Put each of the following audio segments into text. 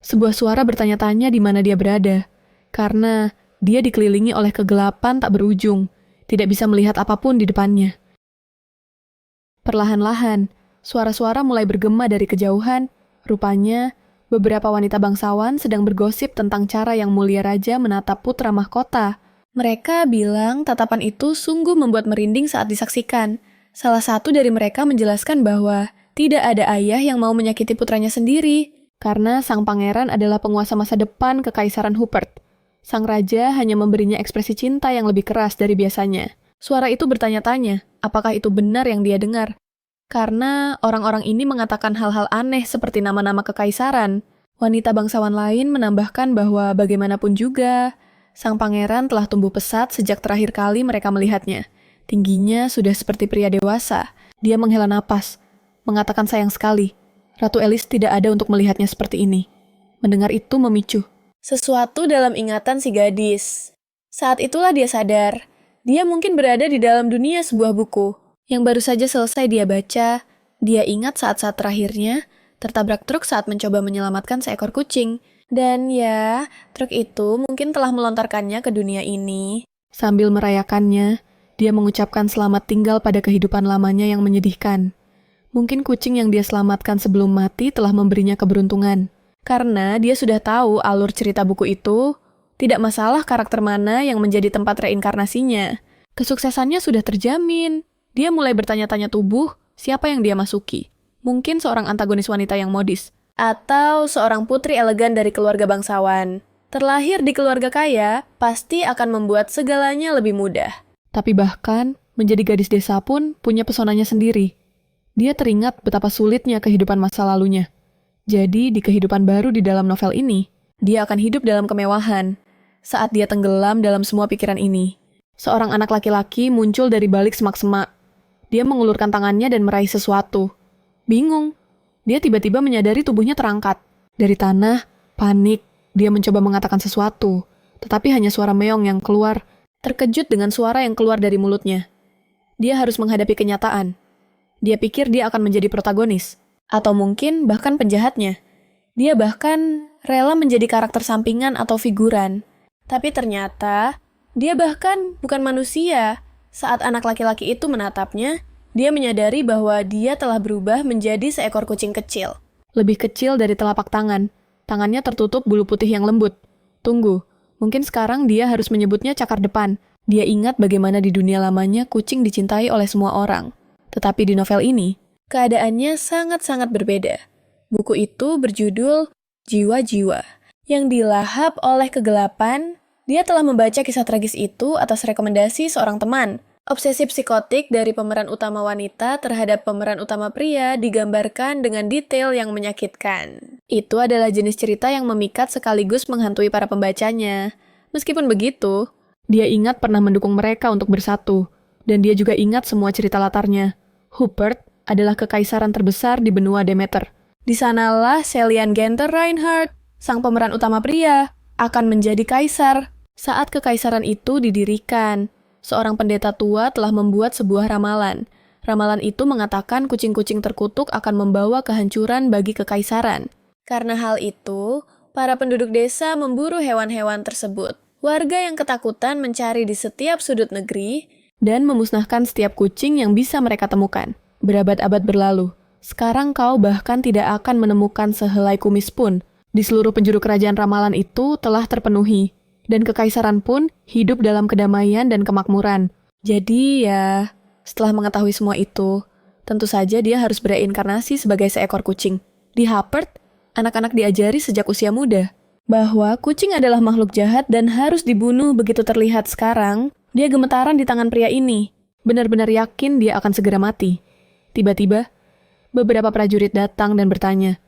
Sebuah suara bertanya-tanya di mana dia berada, karena dia dikelilingi oleh kegelapan tak berujung, tidak bisa melihat apapun di depannya. Perlahan-lahan, suara-suara mulai bergema dari kejauhan. Rupanya, beberapa wanita bangsawan sedang bergosip tentang cara yang mulia raja menatap putra mahkota. Mereka bilang tatapan itu sungguh membuat merinding saat disaksikan. Salah satu dari mereka menjelaskan bahwa tidak ada ayah yang mau menyakiti putranya sendiri, karena sang pangeran adalah penguasa masa depan Kekaisaran Hubert. Sang raja hanya memberinya ekspresi cinta yang lebih keras dari biasanya. Suara itu bertanya-tanya, apakah itu benar yang dia dengar? Karena orang-orang ini mengatakan hal-hal aneh seperti nama-nama kekaisaran. Wanita bangsawan lain menambahkan bahwa bagaimanapun juga, sang pangeran telah tumbuh pesat sejak terakhir kali mereka melihatnya. Tingginya sudah seperti pria dewasa. Dia menghela napas, mengatakan sayang sekali. Ratu Elis tidak ada untuk melihatnya seperti ini. Mendengar itu memicu sesuatu dalam ingatan si gadis. Saat itulah dia sadar, dia mungkin berada di dalam dunia sebuah buku yang baru saja selesai dia baca. Dia ingat saat-saat terakhirnya tertabrak truk saat mencoba menyelamatkan seekor kucing. Dan ya, truk itu mungkin telah melontarkannya ke dunia ini. Sambil merayakannya, dia mengucapkan selamat tinggal pada kehidupan lamanya yang menyedihkan. Mungkin kucing yang dia selamatkan sebelum mati telah memberinya keberuntungan. Karena dia sudah tahu alur cerita buku itu, tidak masalah karakter mana yang menjadi tempat reinkarnasinya. Kesuksesannya sudah terjamin. Dia mulai bertanya-tanya tubuh, siapa yang dia masuki? Mungkin seorang antagonis wanita yang modis. Atau seorang putri elegan dari keluarga bangsawan. Terlahir di keluarga kaya, pasti akan membuat segalanya lebih mudah. Tapi bahkan, menjadi gadis desa pun punya pesonanya sendiri. Dia teringat betapa sulitnya kehidupan masa lalunya. Jadi, di kehidupan baru di dalam novel ini, dia akan hidup dalam kemewahan. Saat dia tenggelam dalam semua pikiran ini, seorang anak laki-laki muncul dari balik semak-semak. Dia mengulurkan tangannya dan meraih sesuatu. Bingung. Dia tiba-tiba menyadari tubuhnya terangkat. Dari tanah, panik, dia mencoba mengatakan sesuatu. Tetapi hanya suara meong yang keluar, terkejut dengan suara yang keluar dari mulutnya. Dia harus menghadapi kenyataan. Dia pikir dia akan menjadi protagonis. Atau mungkin bahkan penjahatnya. Dia bahkan rela menjadi karakter sampingan atau figuran. Tapi ternyata, dia bahkan bukan manusia. Saat anak laki-laki itu menatapnya, dia menyadari bahwa dia telah berubah menjadi seekor kucing kecil. Lebih kecil dari telapak tangan. Tangannya tertutup bulu putih yang lembut. Tunggu, mungkin sekarang dia harus menyebutnya cakar depan. Dia ingat bagaimana di dunia lamanya kucing dicintai oleh semua orang. Tetapi di novel ini, keadaannya sangat-sangat berbeda. Buku itu berjudul Jiwa-Jiwa. Yang dilahap oleh kegelapan, dia telah membaca kisah tragis itu atas rekomendasi seorang teman. Obsesi psikotik dari pemeran utama wanita terhadap pemeran utama pria digambarkan dengan detail yang menyakitkan. Itu adalah jenis cerita yang memikat sekaligus menghantui para pembacanya. Meskipun begitu, dia ingat pernah mendukung mereka untuk bersatu. Dan dia juga ingat semua cerita latarnya. Hubert adalah kekaisaran terbesar di benua Demeter. Di sanalah Selian Genter Reinhardt, sang pemeran utama pria, akan menjadi kaisar. Saat kekaisaran itu didirikan, seorang pendeta tua telah membuat sebuah ramalan. Ramalan itu mengatakan kucing-kucing terkutuk akan membawa kehancuran bagi kekaisaran. Karena hal itu, para penduduk desa memburu hewan-hewan tersebut. Warga yang ketakutan mencari di setiap sudut negeri dan memusnahkan setiap kucing yang bisa mereka temukan. Berabad-abad berlalu, sekarang kau bahkan tidak akan menemukan sehelai kumis pun. Di seluruh penjuru kerajaan ramalan itu telah terpenuhi. Dan kekaisaran pun hidup dalam kedamaian dan kemakmuran. Jadi ya, setelah mengetahui semua itu, tentu saja dia harus bereinkarnasi sebagai seekor kucing. Di Hubert, anak-anak diajari sejak usia muda bahwa kucing adalah makhluk jahat dan harus dibunuh. Begitu terlihat sekarang, dia gemetaran di tangan pria ini. Benar-benar yakin dia akan segera mati. Tiba-tiba, beberapa prajurit datang dan bertanya,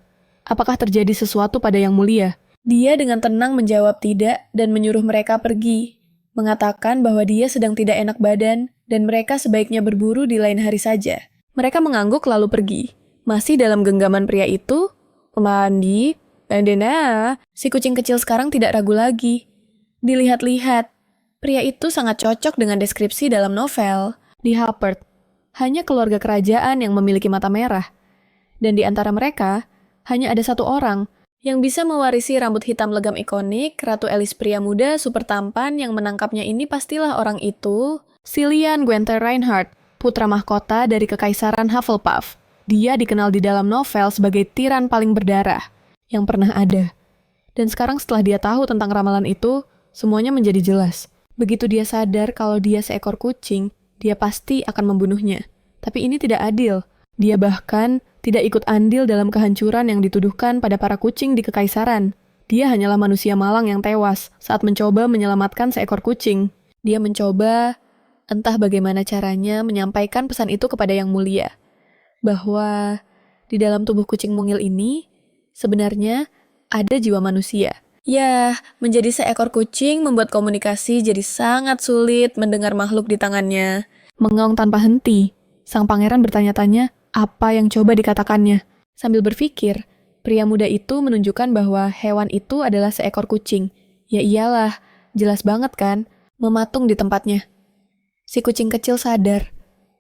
apakah terjadi sesuatu pada Yang Mulia? Dia dengan tenang menjawab tidak dan menyuruh mereka pergi, mengatakan bahwa dia sedang tidak enak badan dan mereka sebaiknya berburu di lain hari saja. Mereka mengangguk lalu pergi. Masih dalam genggaman pria itu, mandi, Dena, si kucing kecil sekarang tidak ragu lagi. Dilihat-lihat, pria itu sangat cocok dengan deskripsi dalam novel. Di Hubert, hanya keluarga kerajaan yang memiliki mata merah. Dan di antara mereka, hanya ada satu orang, Yang bisa mewarisi rambut hitam legam ikonik, Ratu Alice pria muda super tampan yang menangkapnya ini pastilah orang itu, Cillian Guenther Reinhardt, putra mahkota dari Kekaisaran Hufflepuff. Dia dikenal di dalam novel sebagai tiran paling berdarah yang pernah ada. Dan sekarang setelah dia tahu tentang ramalan itu, semuanya menjadi jelas. Begitu dia sadar kalau dia seekor kucing, dia pasti akan membunuhnya. Tapi ini tidak adil. Dia bahkan tidak ikut andil dalam kehancuran yang dituduhkan pada para kucing di Kekaisaran. Dia hanyalah manusia malang yang tewas saat mencoba menyelamatkan seekor kucing. Dia mencoba, entah bagaimana caranya, menyampaikan pesan itu kepada Yang Mulia. Bahwa di dalam tubuh kucing mungil ini, sebenarnya ada jiwa manusia. Ya, menjadi seekor kucing membuat komunikasi jadi sangat sulit mendengar makhluk di tangannya. Mengaung tanpa henti, sang pangeran bertanya-tanya apa yang coba dikatakannya. Sambil berpikir, pria muda itu menunjukkan bahwa hewan itu adalah seekor kucing. Ya iyalah, jelas banget kan, mematung di tempatnya. Si kucing kecil sadar.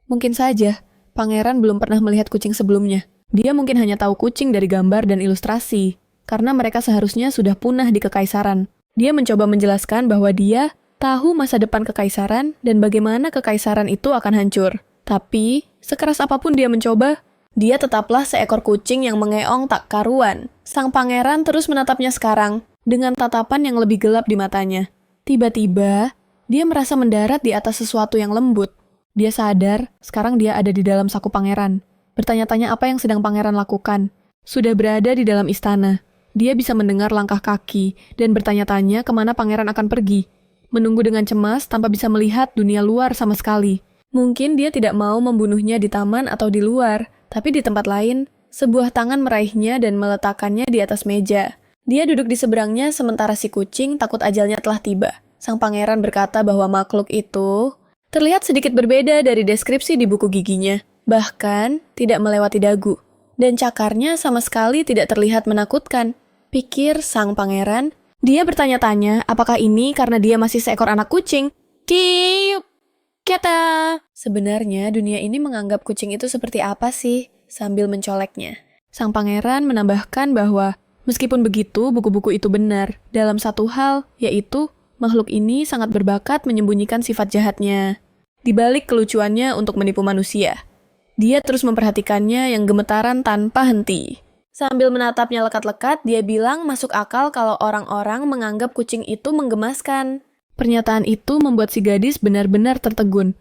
Mungkin saja, pangeran belum pernah melihat kucing sebelumnya. Dia mungkin hanya tahu kucing dari gambar dan ilustrasi, karena mereka seharusnya sudah punah di Kekaisaran. Dia mencoba menjelaskan bahwa dia tahu masa depan Kekaisaran dan bagaimana Kekaisaran itu akan hancur. Tapi, sekeras apapun dia mencoba, dia tetaplah seekor kucing yang mengeong tak karuan. Sang pangeran terus menatapnya sekarang, dengan tatapan yang lebih gelap di matanya. Tiba-tiba, dia merasa mendarat di atas sesuatu yang lembut. Dia sadar, sekarang dia ada di dalam saku pangeran. Bertanya-tanya apa yang sedang pangeran lakukan. Sudah berada di dalam istana. Dia bisa mendengar langkah kaki, dan bertanya-tanya kemana pangeran akan pergi. Menunggu dengan cemas tanpa bisa melihat dunia luar sama sekali. Mungkin dia tidak mau membunuhnya di taman atau di luar, tapi di tempat lain, sebuah tangan meraihnya dan meletakkannya di atas meja. Dia duduk di seberangnya sementara si kucing takut ajalnya telah tiba. Sang pangeran berkata bahwa makhluk itu terlihat sedikit berbeda dari deskripsi di buku giginya, bahkan tidak melewati dagu. Dan cakarnya sama sekali tidak terlihat menakutkan. Pikir sang pangeran, dia bertanya-tanya apakah ini karena dia masih seekor anak kucing. Tiup! Kata! Sebenarnya dunia ini menganggap kucing itu seperti apa sih? Sambil mencoleknya. Sang pangeran menambahkan bahwa meskipun begitu buku-buku itu benar dalam satu hal, yaitu makhluk ini sangat berbakat menyembunyikan sifat jahatnya. Di balik kelucuannya untuk menipu manusia. Dia terus memperhatikannya yang gemetaran tanpa henti. Sambil menatapnya lekat-lekat, dia bilang masuk akal kalau orang-orang menganggap kucing itu menggemaskan. Pernyataan itu membuat si gadis benar-benar tertegun.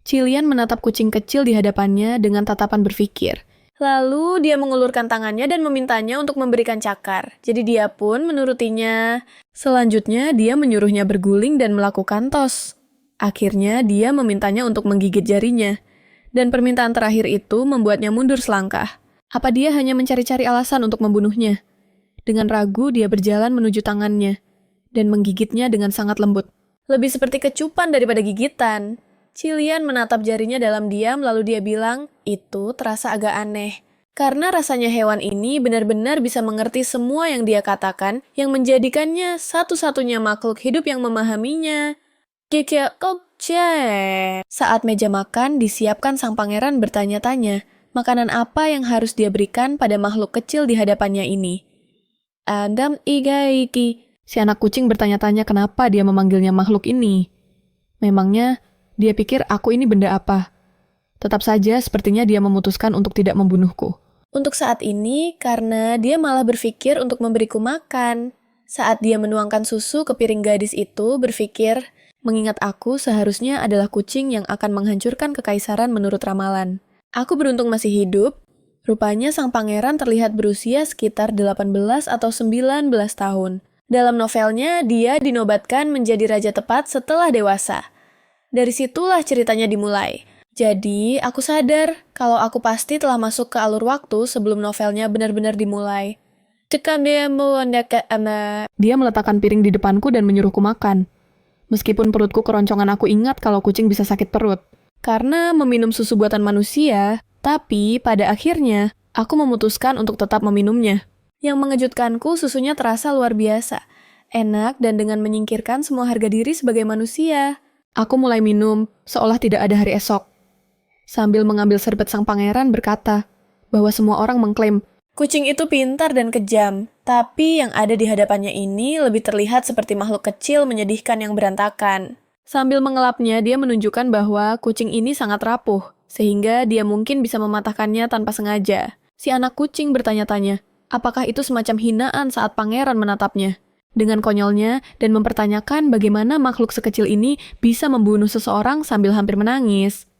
Cillian menatap kucing kecil di hadapannya dengan tatapan berpikir. Lalu dia mengulurkan tangannya dan memintanya untuk memberikan cakar. Jadi dia pun menurutinya. Selanjutnya dia menyuruhnya berguling dan melakukan tos. Akhirnya dia memintanya untuk menggigit jarinya. Dan permintaan terakhir itu membuatnya mundur selangkah. Apa dia hanya mencari-cari alasan untuk membunuhnya? Dengan ragu dia berjalan menuju tangannya dan menggigitnya dengan sangat lembut. Lebih seperti kecupan daripada gigitan. Cillian menatap jarinya dalam diam lalu dia bilang, itu terasa agak aneh. Karena rasanya hewan ini benar-benar bisa mengerti semua yang dia katakan, yang menjadikannya satu-satunya makhluk hidup yang memahaminya. Saat meja makan disiapkan, sang pangeran bertanya-tanya, makanan apa yang harus dia berikan pada makhluk kecil di hadapannya ini. Adam Igaiki. Si anak kucing bertanya-tanya kenapa dia memanggilnya makhluk ini. Memangnya, dia pikir aku ini benda apa? Tetap saja sepertinya dia memutuskan untuk tidak membunuhku. Untuk saat ini, karena dia malah berpikir untuk memberiku makan. Saat dia menuangkan susu ke piring gadis itu, berpikir, mengingat aku seharusnya adalah kucing yang akan menghancurkan kekaisaran menurut ramalan. Aku beruntung masih hidup. Rupanya sang pangeran terlihat berusia sekitar 18 atau 19 tahun. Dalam novelnya, dia dinobatkan menjadi raja tepat setelah dewasa. Dari situlah ceritanya dimulai. Jadi, aku sadar kalau aku pasti telah masuk ke alur waktu sebelum novelnya benar-benar dimulai. Dia meletakkan piring di depanku dan menyuruhku makan. Meskipun perutku keroncongan, aku ingat kalau kucing bisa sakit perut. Karena meminum susu buatan manusia, tapi pada akhirnya, aku memutuskan untuk tetap meminumnya. Yang mengejutkanku, susunya terasa luar biasa. Enak dan dengan menyingkirkan semua harga diri sebagai manusia. Aku mulai minum, seolah tidak ada hari esok. Sambil mengambil serbet, sang pangeran berkata bahwa semua orang mengklaim Kucing itu pintar dan kejam, tapi yang ada di hadapannya ini lebih terlihat seperti makhluk kecil menyedihkan yang berantakan. Sambil mengelapnya, dia menunjukkan bahwa kucing ini sangat rapuh, sehingga dia mungkin bisa mematahkannya tanpa sengaja. Si anak kucing bertanya-tanya, apakah itu semacam hinaan saat pangeran menatapnya? Dengan konyolnya dan mempertanyakan bagaimana makhluk sekecil ini bisa membunuh seseorang sambil hampir menangis.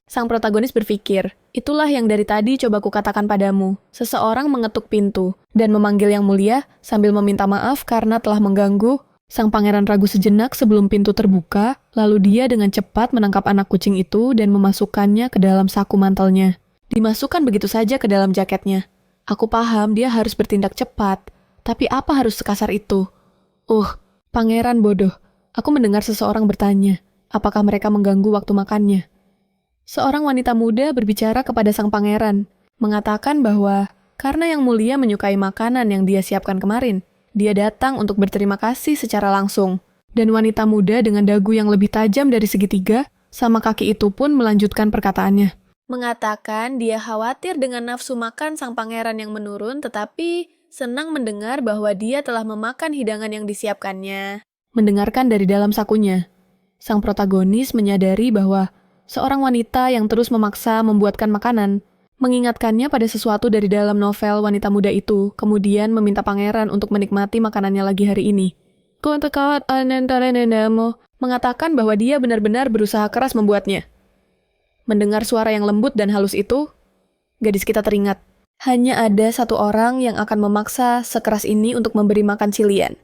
Sang protagonis berpikir, itulah yang dari tadi coba kukatakan padamu. Seseorang mengetuk pintu dan memanggil yang mulia sambil meminta maaf karena telah mengganggu. Sang pangeran ragu sejenak sebelum pintu terbuka, lalu dia dengan cepat menangkap anak kucing itu dan memasukkannya ke dalam saku mantelnya. Dimasukkan begitu saja ke dalam jaketnya. Aku paham dia harus bertindak cepat, tapi apa harus sekasar itu? Pangeran bodoh. Aku mendengar seseorang bertanya, apakah mereka mengganggu waktu makannya? Seorang wanita muda berbicara kepada sang pangeran, mengatakan bahwa karena yang mulia menyukai makanan yang dia siapkan kemarin, dia datang untuk berterima kasih secara langsung. Dan wanita muda dengan dagu yang lebih tajam dari segitiga, sama kaki itu pun melanjutkan perkataannya. Mengatakan dia khawatir dengan nafsu makan sang pangeran yang menurun, tetapi senang mendengar bahwa dia telah memakan hidangan yang disiapkannya. Mendengarkan dari dalam sakunya, sang protagonis menyadari bahwa seorang wanita yang terus memaksa membuatkan makanan, mengingatkannya pada sesuatu dari dalam novel wanita muda itu, kemudian meminta pangeran untuk menikmati makanannya lagi hari ini. Mengatakan bahwa dia benar-benar berusaha keras membuatnya. Mendengar suara yang lembut dan halus itu, gadis kita teringat. Hanya ada satu orang yang akan memaksa sekeras ini untuk memberi makan Cillian.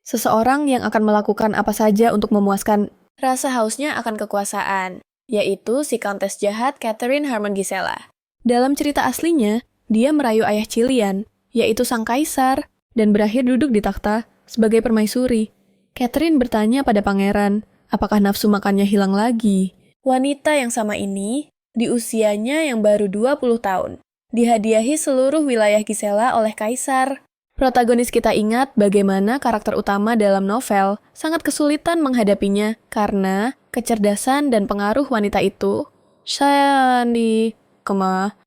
Seseorang yang akan melakukan apa saja untuk memuaskan rasa hausnya akan kekuasaan, yaitu si Countess jahat Catherine Harmon Gisela. Dalam cerita aslinya, dia merayu ayah Cillian, yaitu sang kaisar, dan berakhir duduk di takhta sebagai permaisuri. Catherine bertanya pada pangeran, apakah nafsu makannya hilang lagi? Wanita yang sama ini, di usianya yang baru 20 tahun, dihadiahi seluruh wilayah Gisela oleh kaisar. Protagonis kita ingat bagaimana karakter utama dalam novel sangat kesulitan menghadapinya karena kecerdasan dan pengaruh wanita itu.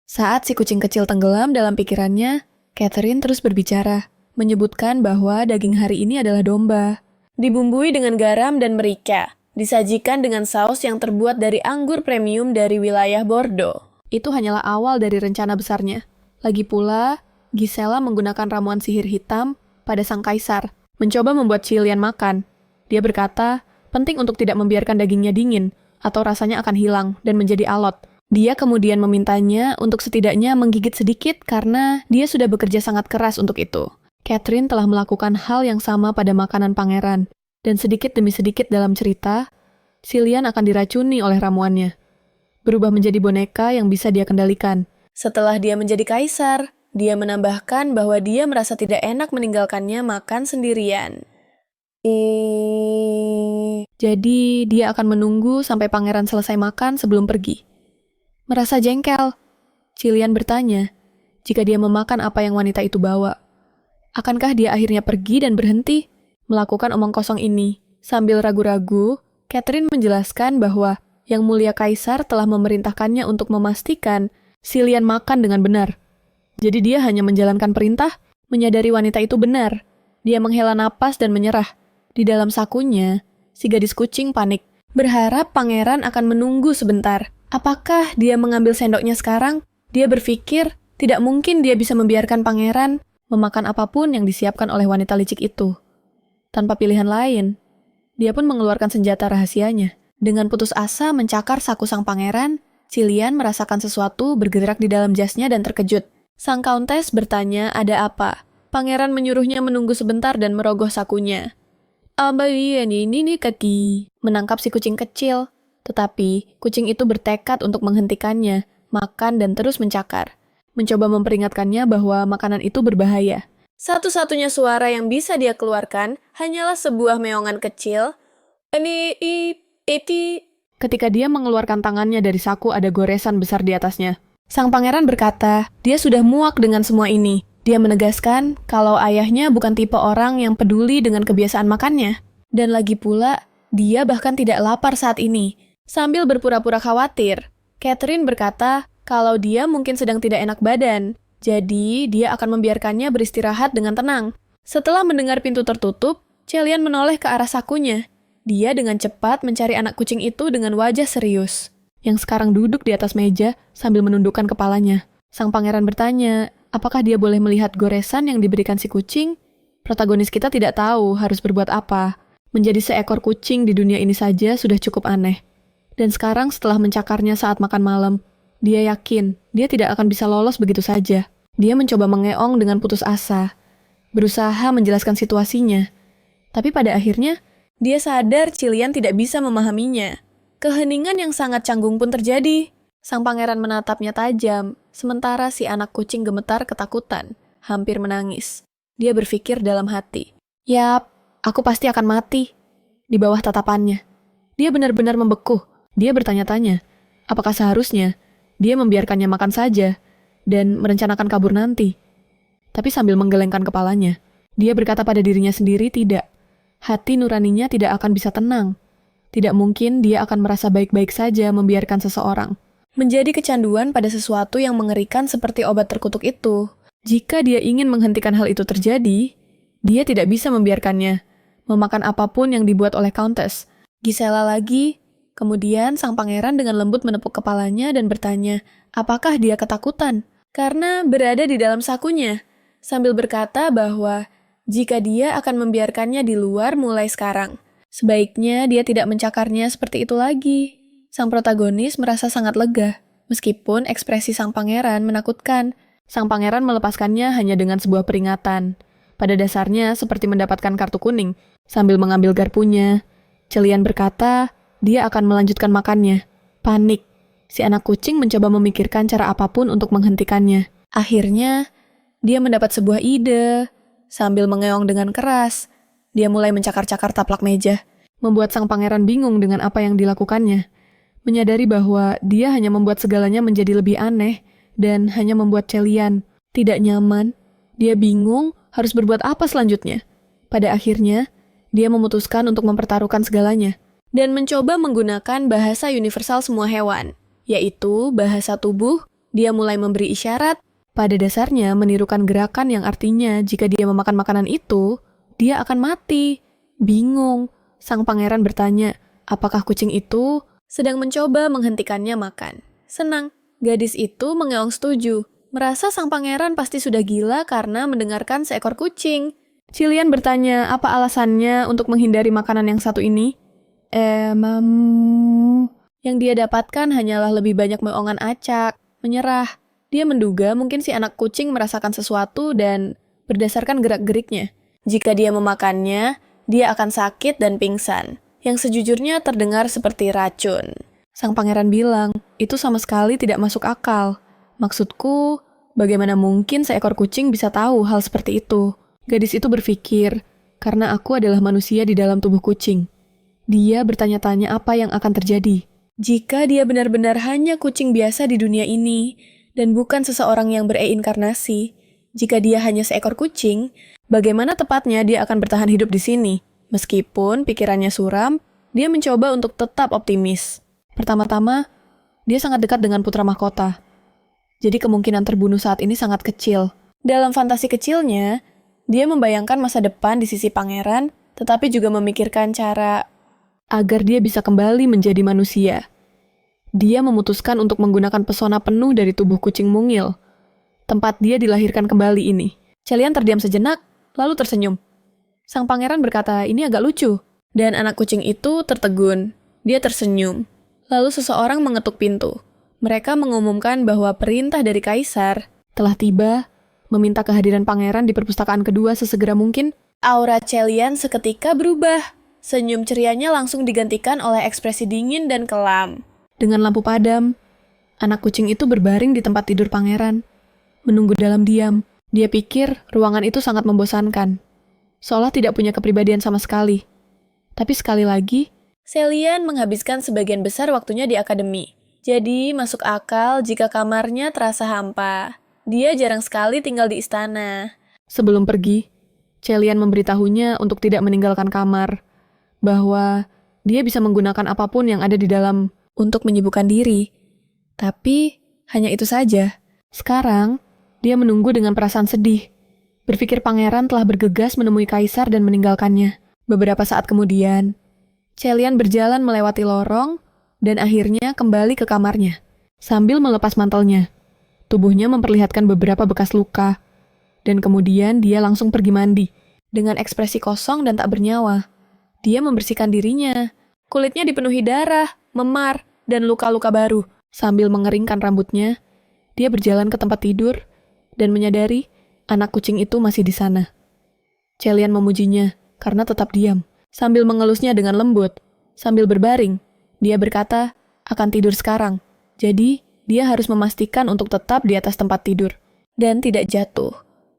Saat si kucing kecil tenggelam dalam pikirannya, Catherine terus berbicara, menyebutkan bahwa daging hari ini adalah domba. Dibumbui dengan garam dan merica, disajikan dengan saus yang terbuat dari anggur premium dari wilayah Bordeaux. Itu hanyalah awal dari rencana besarnya. Lagi pula, Gisela menggunakan ramuan sihir hitam pada sang kaisar, mencoba membuat Cillian makan. Dia berkata, penting untuk tidak membiarkan dagingnya dingin, atau rasanya akan hilang dan menjadi alot. Dia kemudian memintanya untuk setidaknya menggigit sedikit karena dia sudah bekerja sangat keras untuk itu. Catherine telah melakukan hal yang sama pada makanan pangeran, dan sedikit demi sedikit dalam cerita, Cillian akan diracuni oleh ramuannya. Berubah menjadi boneka yang bisa dia kendalikan. Setelah dia menjadi kaisar, dia menambahkan bahwa dia merasa tidak enak meninggalkannya makan sendirian. Jadi, dia akan menunggu sampai pangeran selesai makan sebelum pergi. Merasa jengkel, Cillian bertanya, jika dia memakan apa yang wanita itu bawa. Akankah dia akhirnya pergi dan berhenti melakukan omong kosong ini? Sambil ragu-ragu, Catherine menjelaskan bahwa Yang Mulia Kaisar telah memerintahkannya untuk memastikan Cillian makan dengan benar. Jadi dia hanya menjalankan perintah, menyadari wanita itu benar. Dia menghela napas dan menyerah. Di dalam sakunya, si gadis kucing panik, berharap pangeran akan menunggu sebentar. Apakah dia mengambil sendoknya sekarang? Dia berpikir, tidak mungkin dia bisa membiarkan pangeran memakan apapun yang disiapkan oleh wanita licik itu. Tanpa pilihan lain, dia pun mengeluarkan senjata rahasianya. Dengan putus asa mencakar saku sang pangeran, Cillian merasakan sesuatu bergerak di dalam jasnya dan terkejut. Sang Countess bertanya ada apa. Pangeran menyuruhnya menunggu sebentar dan merogoh sakunya. Ini kaki. Menangkap si kucing kecil. Tetapi, kucing itu bertekad untuk menghentikannya, makan dan terus mencakar. Mencoba memperingatkannya bahwa makanan itu berbahaya. Satu-satunya suara yang bisa dia keluarkan hanyalah sebuah meongan kecil. Ketika dia mengeluarkan tangannya dari saku ada goresan besar di atasnya. Sang pangeran berkata, dia sudah muak dengan semua ini. Dia menegaskan kalau ayahnya bukan tipe orang yang peduli dengan kebiasaan makannya. Dan lagi pula, dia bahkan tidak lapar saat ini. Sambil berpura-pura khawatir, Catherine berkata kalau dia mungkin sedang tidak enak badan. Jadi, dia akan membiarkannya beristirahat dengan tenang. Setelah mendengar pintu tertutup, Celian menoleh ke arah sakunya. Dia dengan cepat mencari anak kucing itu dengan wajah serius, yang sekarang duduk di atas meja sambil menundukkan kepalanya. Sang pangeran bertanya, apakah dia boleh melihat goresan yang diberikan si kucing? Protagonis kita tidak tahu harus berbuat apa. Menjadi seekor kucing di dunia ini saja sudah cukup aneh. Dan sekarang setelah mencakarnya saat makan malam, dia yakin dia tidak akan bisa lolos begitu saja. Dia mencoba mengeong dengan putus asa, berusaha menjelaskan situasinya. Tapi pada akhirnya, dia sadar Cilian tidak bisa memahaminya. Keheningan yang sangat canggung pun terjadi. Sang pangeran menatapnya tajam, sementara si anak kucing gemetar ketakutan, hampir menangis. Dia berpikir dalam hati, "Yap, aku pasti akan mati." Di bawah tatapannya, dia benar-benar membeku. Dia bertanya-tanya, apakah seharusnya dia membiarkannya makan saja dan merencanakan kabur nanti? Tapi sambil menggelengkan kepalanya, dia berkata pada dirinya sendiri tidak. Hati nuraninya tidak akan bisa tenang. Tidak mungkin dia akan merasa baik-baik saja membiarkan seseorang menjadi kecanduan pada sesuatu yang mengerikan seperti obat terkutuk itu. Jika dia ingin menghentikan hal itu terjadi, dia tidak bisa membiarkannya memakan apapun yang dibuat oleh Countess. Gisela lagi. Kemudian sang pangeran dengan lembut menepuk kepalanya dan bertanya, apakah dia ketakutan? Karena berada di dalam sakunya, sambil berkata bahwa jika dia akan membiarkannya di luar mulai sekarang, sebaiknya dia tidak mencakarnya seperti itu lagi. Sang protagonis merasa sangat lega, meskipun ekspresi sang pangeran menakutkan. Sang pangeran melepaskannya hanya dengan sebuah peringatan. Pada dasarnya seperti mendapatkan kartu kuning. Sambil mengambil garpunya, Celian berkata, dia akan melanjutkan makannya. Panik. Si anak kucing mencoba memikirkan cara apapun untuk menghentikannya. Akhirnya, dia mendapat sebuah ide. Sambil mengeong dengan keras, dia mulai mencakar-cakar taplak meja, membuat sang pangeran bingung dengan apa yang dilakukannya. Menyadari bahwa dia hanya membuat segalanya menjadi lebih aneh, dan hanya membuat Celian tidak nyaman. Dia bingung harus berbuat apa selanjutnya. Pada akhirnya, dia memutuskan untuk mempertaruhkan segalanya dan mencoba menggunakan bahasa universal semua hewan, yaitu bahasa tubuh. Dia mulai memberi isyarat, pada dasarnya menirukan gerakan yang artinya jika dia memakan makanan itu, dia akan mati. Bingung, sang pangeran bertanya, apakah kucing itu sedang mencoba menghentikannya makan? Senang, gadis itu mengeong setuju, merasa sang pangeran pasti sudah gila karena mendengarkan seekor kucing. Cilian bertanya apa alasannya untuk menghindari makanan yang satu ini. Yang dia dapatkan hanyalah lebih banyak meongan acak, menyerah. Dia menduga mungkin si anak kucing merasakan sesuatu dan berdasarkan gerak-geriknya. Jika dia memakannya, dia akan sakit dan pingsan, yang sejujurnya terdengar seperti racun. Sang pangeran bilang, itu sama sekali tidak masuk akal. Maksudku, bagaimana mungkin seekor kucing bisa tahu hal seperti itu? Gadis itu berpikir, karena aku adalah manusia di dalam tubuh kucing. Dia bertanya-tanya apa yang akan terjadi. Jika dia benar-benar hanya kucing biasa di dunia ini, dan bukan seseorang yang bereinkarnasi, jika dia hanya seekor kucing, bagaimana tepatnya dia akan bertahan hidup di sini? Meskipun pikirannya suram, dia mencoba untuk tetap optimis. Pertama-tama, dia sangat dekat dengan putra mahkota. Jadi kemungkinan terbunuh saat ini sangat kecil. Dalam fantasi kecilnya, dia membayangkan masa depan di sisi pangeran, tetapi juga memikirkan cara agar dia bisa kembali menjadi manusia. Dia memutuskan untuk menggunakan pesona penuh dari tubuh kucing mungil, tempat dia dilahirkan kembali ini. Celian terdiam sejenak, lalu tersenyum. Sang pangeran berkata, ini agak lucu. Dan anak kucing itu tertegun. Dia tersenyum. Lalu seseorang mengetuk pintu. Mereka mengumumkan bahwa perintah dari kaisar telah tiba, meminta kehadiran pangeran di perpustakaan kedua sesegera mungkin. Aura Celian seketika berubah. Senyum cerianya langsung digantikan oleh ekspresi dingin dan kelam. Dengan lampu padam, anak kucing itu berbaring di tempat tidur pangeran, menunggu dalam diam. Dia pikir ruangan itu sangat membosankan, seolah tidak punya kepribadian sama sekali. Tapi sekali lagi, Celian menghabiskan sebagian besar waktunya di akademi. Jadi masuk akal jika kamarnya terasa hampa. Dia jarang sekali tinggal di istana. Sebelum pergi, Celian memberitahunya untuk tidak meninggalkan kamar, bahwa dia bisa menggunakan apapun yang ada di dalam untuk menyibukkan diri. Tapi Hanya itu saja. Sekarang, dia menunggu dengan perasaan sedih. Berpikir pangeran telah bergegas menemui kaisar dan meninggalkannya. Beberapa saat kemudian, Celian berjalan melewati lorong dan akhirnya kembali ke kamarnya. Sambil melepas mantelnya, tubuhnya memperlihatkan beberapa bekas luka. Dan kemudian dia langsung pergi mandi. Dengan ekspresi kosong dan tak bernyawa, dia membersihkan dirinya. Kulitnya dipenuhi darah, memar, dan luka-luka baru. Sambil mengeringkan rambutnya, dia berjalan ke tempat tidur dan menyadari anak kucing itu masih di sana. Celian memujinya karena tetap diam, sambil mengelusnya dengan lembut. Sambil berbaring, dia berkata akan tidur sekarang. Jadi, dia harus memastikan untuk tetap di atas tempat tidur dan tidak jatuh.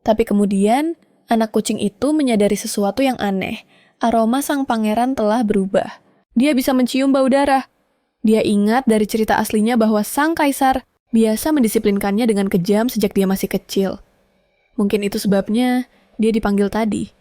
Tapi kemudian, anak kucing itu menyadari sesuatu yang aneh. Aroma sang pangeran telah berubah. Dia bisa mencium bau darah. Dia ingat dari cerita aslinya bahwa sang kaisar biasa mendisiplinkannya dengan kejam sejak dia masih kecil. Mungkin itu sebabnya dia dipanggil tadi.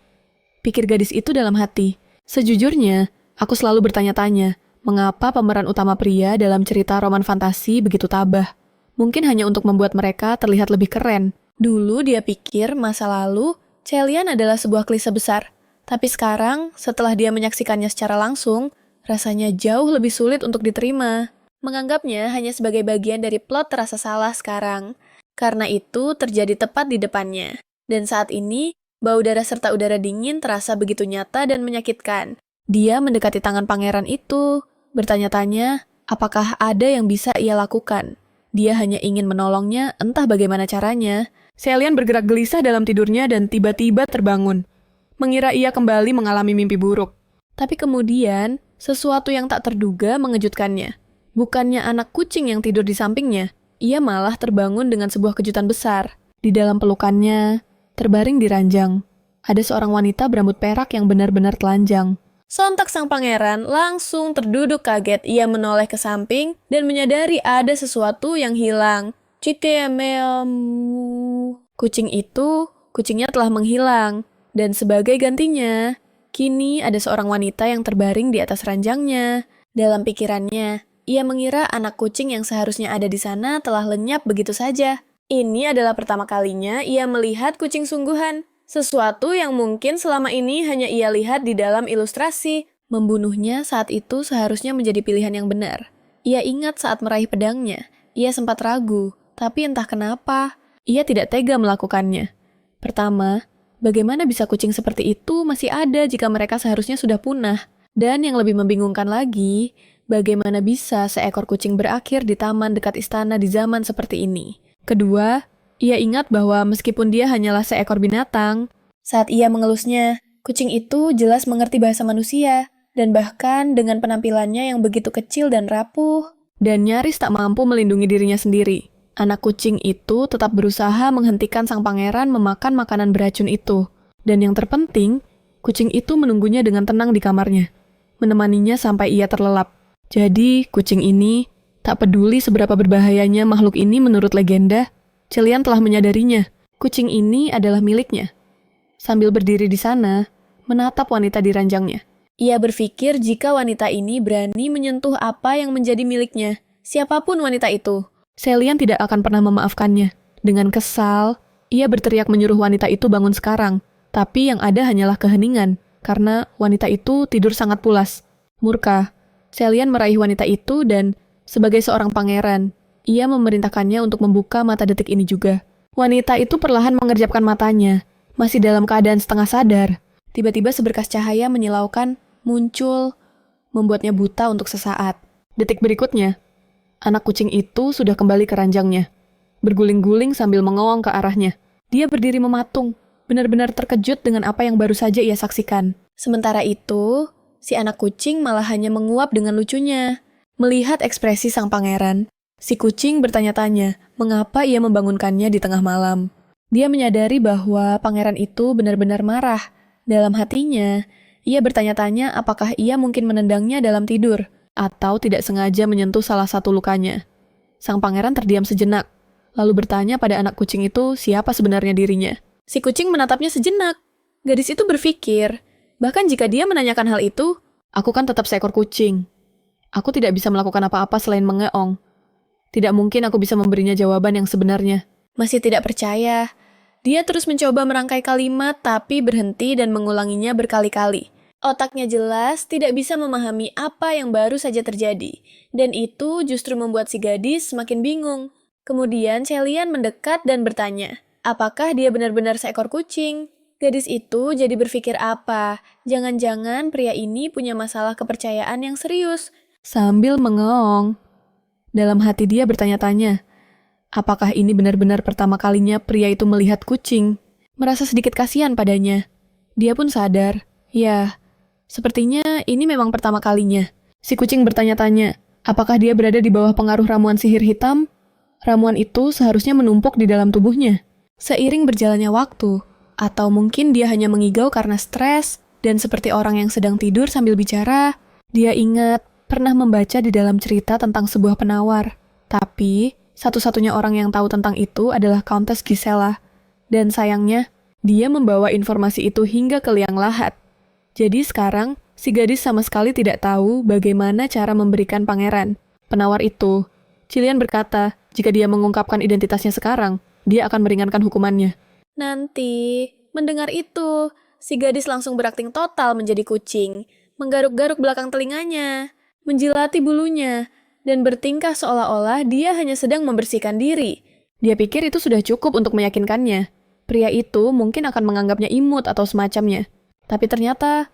Pikir gadis itu dalam hati. Sejujurnya, aku selalu bertanya-tanya, mengapa pemeran utama pria dalam cerita roman fantasi begitu tabah? Mungkin hanya untuk membuat mereka terlihat lebih keren. Dulu dia pikir masa lalu, Celian adalah sebuah klise besar. Tapi sekarang, setelah dia menyaksikannya secara langsung, rasanya jauh lebih sulit untuk diterima. Menganggapnya hanya sebagai bagian dari plot terasa salah sekarang. Karena itu terjadi tepat di depannya. Dan saat ini, bau darah serta udara dingin terasa begitu nyata dan menyakitkan. Dia mendekati tangan pangeran itu, bertanya-tanya, apakah ada yang bisa ia lakukan? Dia hanya ingin menolongnya, entah bagaimana caranya. Celian bergerak gelisah dalam tidurnya dan tiba-tiba terbangun. Mengira ia kembali mengalami mimpi buruk. Tapi kemudian, sesuatu yang tak terduga mengejutkannya. Bukannya anak kucing yang tidur di sampingnya, ia malah terbangun dengan sebuah kejutan besar. Di dalam pelukannya, terbaring di ranjang, ada seorang wanita berambut perak yang benar-benar telanjang. Sontak sang pangeran langsung terduduk kaget. Ia menoleh ke samping dan menyadari ada sesuatu yang hilang. Kucingnya telah menghilang. Dan sebagai gantinya, kini ada seorang wanita yang terbaring di atas ranjangnya. Dalam pikirannya, ia mengira anak kucing yang seharusnya ada di sana telah lenyap begitu saja. Ini adalah pertama kalinya ia melihat kucing sungguhan. Sesuatu yang mungkin selama ini hanya ia lihat di dalam ilustrasi. Membunuhnya saat itu seharusnya menjadi pilihan yang benar. Ia ingat saat meraih pedangnya, ia sempat ragu, tapi entah kenapa, ia tidak tega melakukannya. Pertama, bagaimana bisa kucing seperti itu masih ada jika mereka seharusnya sudah punah? Dan yang lebih membingungkan lagi, bagaimana bisa seekor kucing berakhir di taman dekat istana di zaman seperti ini? Kedua, ia ingat bahwa meskipun dia hanyalah seekor binatang, saat ia mengelusnya, kucing itu jelas mengerti bahasa manusia, dan bahkan dengan penampilannya yang begitu kecil dan rapuh, dan nyaris tak mampu melindungi dirinya sendiri. Anak kucing itu tetap berusaha menghentikan sang pangeran memakan makanan beracun itu. Dan yang terpenting, kucing itu menunggunya dengan tenang di kamarnya, menemaninya sampai ia terlelap. Jadi, kucing ini tak peduli seberapa berbahayanya makhluk ini menurut legenda, Celian telah menyadarinya. Kucing ini adalah miliknya. Sambil berdiri di sana, menatap wanita di ranjangnya. Ia berpikir jika wanita ini berani menyentuh apa yang menjadi miliknya, siapapun wanita itu, Celian tidak akan pernah memaafkannya. Dengan kesal, ia berteriak menyuruh wanita itu bangun sekarang. Tapi yang ada hanyalah keheningan, karena wanita itu tidur sangat pulas. Murka, Celian meraih wanita itu dan, sebagai seorang pangeran, ia memerintahkannya untuk membuka mata detik ini juga. Wanita itu perlahan mengerjapkan matanya, masih dalam keadaan setengah sadar. Tiba-tiba seberkas cahaya menyilaukan, muncul, membuatnya buta untuk sesaat. Detik berikutnya, anak kucing itu sudah kembali ke ranjangnya, berguling-guling sambil mengowong ke arahnya. Dia berdiri mematung, benar-benar terkejut dengan apa yang baru saja ia saksikan. Sementara itu, si anak kucing malah hanya menguap dengan lucunya. Melihat ekspresi sang pangeran, si kucing bertanya-tanya mengapa ia membangunkannya di tengah malam. Dia menyadari bahwa pangeran itu benar-benar marah. Dalam hatinya, ia bertanya-tanya apakah ia mungkin menendangnya dalam tidur, atau tidak sengaja menyentuh salah satu lukanya. Sang pangeran terdiam sejenak, lalu bertanya pada anak kucing itu siapa sebenarnya dirinya. Si kucing menatapnya sejenak. Gadis itu berpikir, bahkan jika dia menanyakan hal itu, aku kan tetap seekor kucing. Aku tidak bisa melakukan apa-apa selain mengeong. Tidak mungkin aku bisa memberinya jawaban yang sebenarnya. Masih tidak percaya. Dia terus mencoba merangkai kalimat tapi berhenti dan mengulanginya berkali-kali. Otaknya jelas tidak bisa memahami apa yang baru saja terjadi. Dan itu justru membuat si gadis semakin bingung. Kemudian Celian mendekat dan bertanya, apakah dia benar-benar seekor kucing? Gadis itu jadi berpikir apa? Jangan-jangan pria ini punya masalah kepercayaan yang serius. Sambil mengeong. Dalam hati dia bertanya-tanya, apakah ini benar-benar pertama kalinya pria itu melihat kucing? Merasa sedikit kasihan padanya. Dia pun sadar, ya, sepertinya ini memang pertama kalinya. Si kucing bertanya-tanya, apakah dia berada di bawah pengaruh ramuan sihir hitam? Ramuan itu seharusnya menumpuk di dalam tubuhnya. Seiring berjalannya waktu, atau mungkin dia hanya mengigau karena stres, dan seperti orang yang sedang tidur sambil bicara, dia ingat pernah membaca di dalam cerita tentang sebuah penawar. Tapi, satu-satunya orang yang tahu tentang itu adalah Countess Gisela. Dan sayangnya, dia membawa informasi itu hingga ke liang lahat. Jadi sekarang, si gadis sama sekali tidak tahu bagaimana cara memberikan pangeran. Penawar itu, Cilian berkata, jika dia mengungkapkan identitasnya sekarang, dia akan meringankan hukumannya. Nanti, mendengar itu, si gadis langsung berakting total menjadi kucing, menggaruk-garuk belakang telinganya, menjilati bulunya, dan bertingkah seolah-olah dia hanya sedang membersihkan diri. Dia pikir itu sudah cukup untuk meyakinkannya. Pria itu mungkin akan menganggapnya imut atau semacamnya. Tapi ternyata,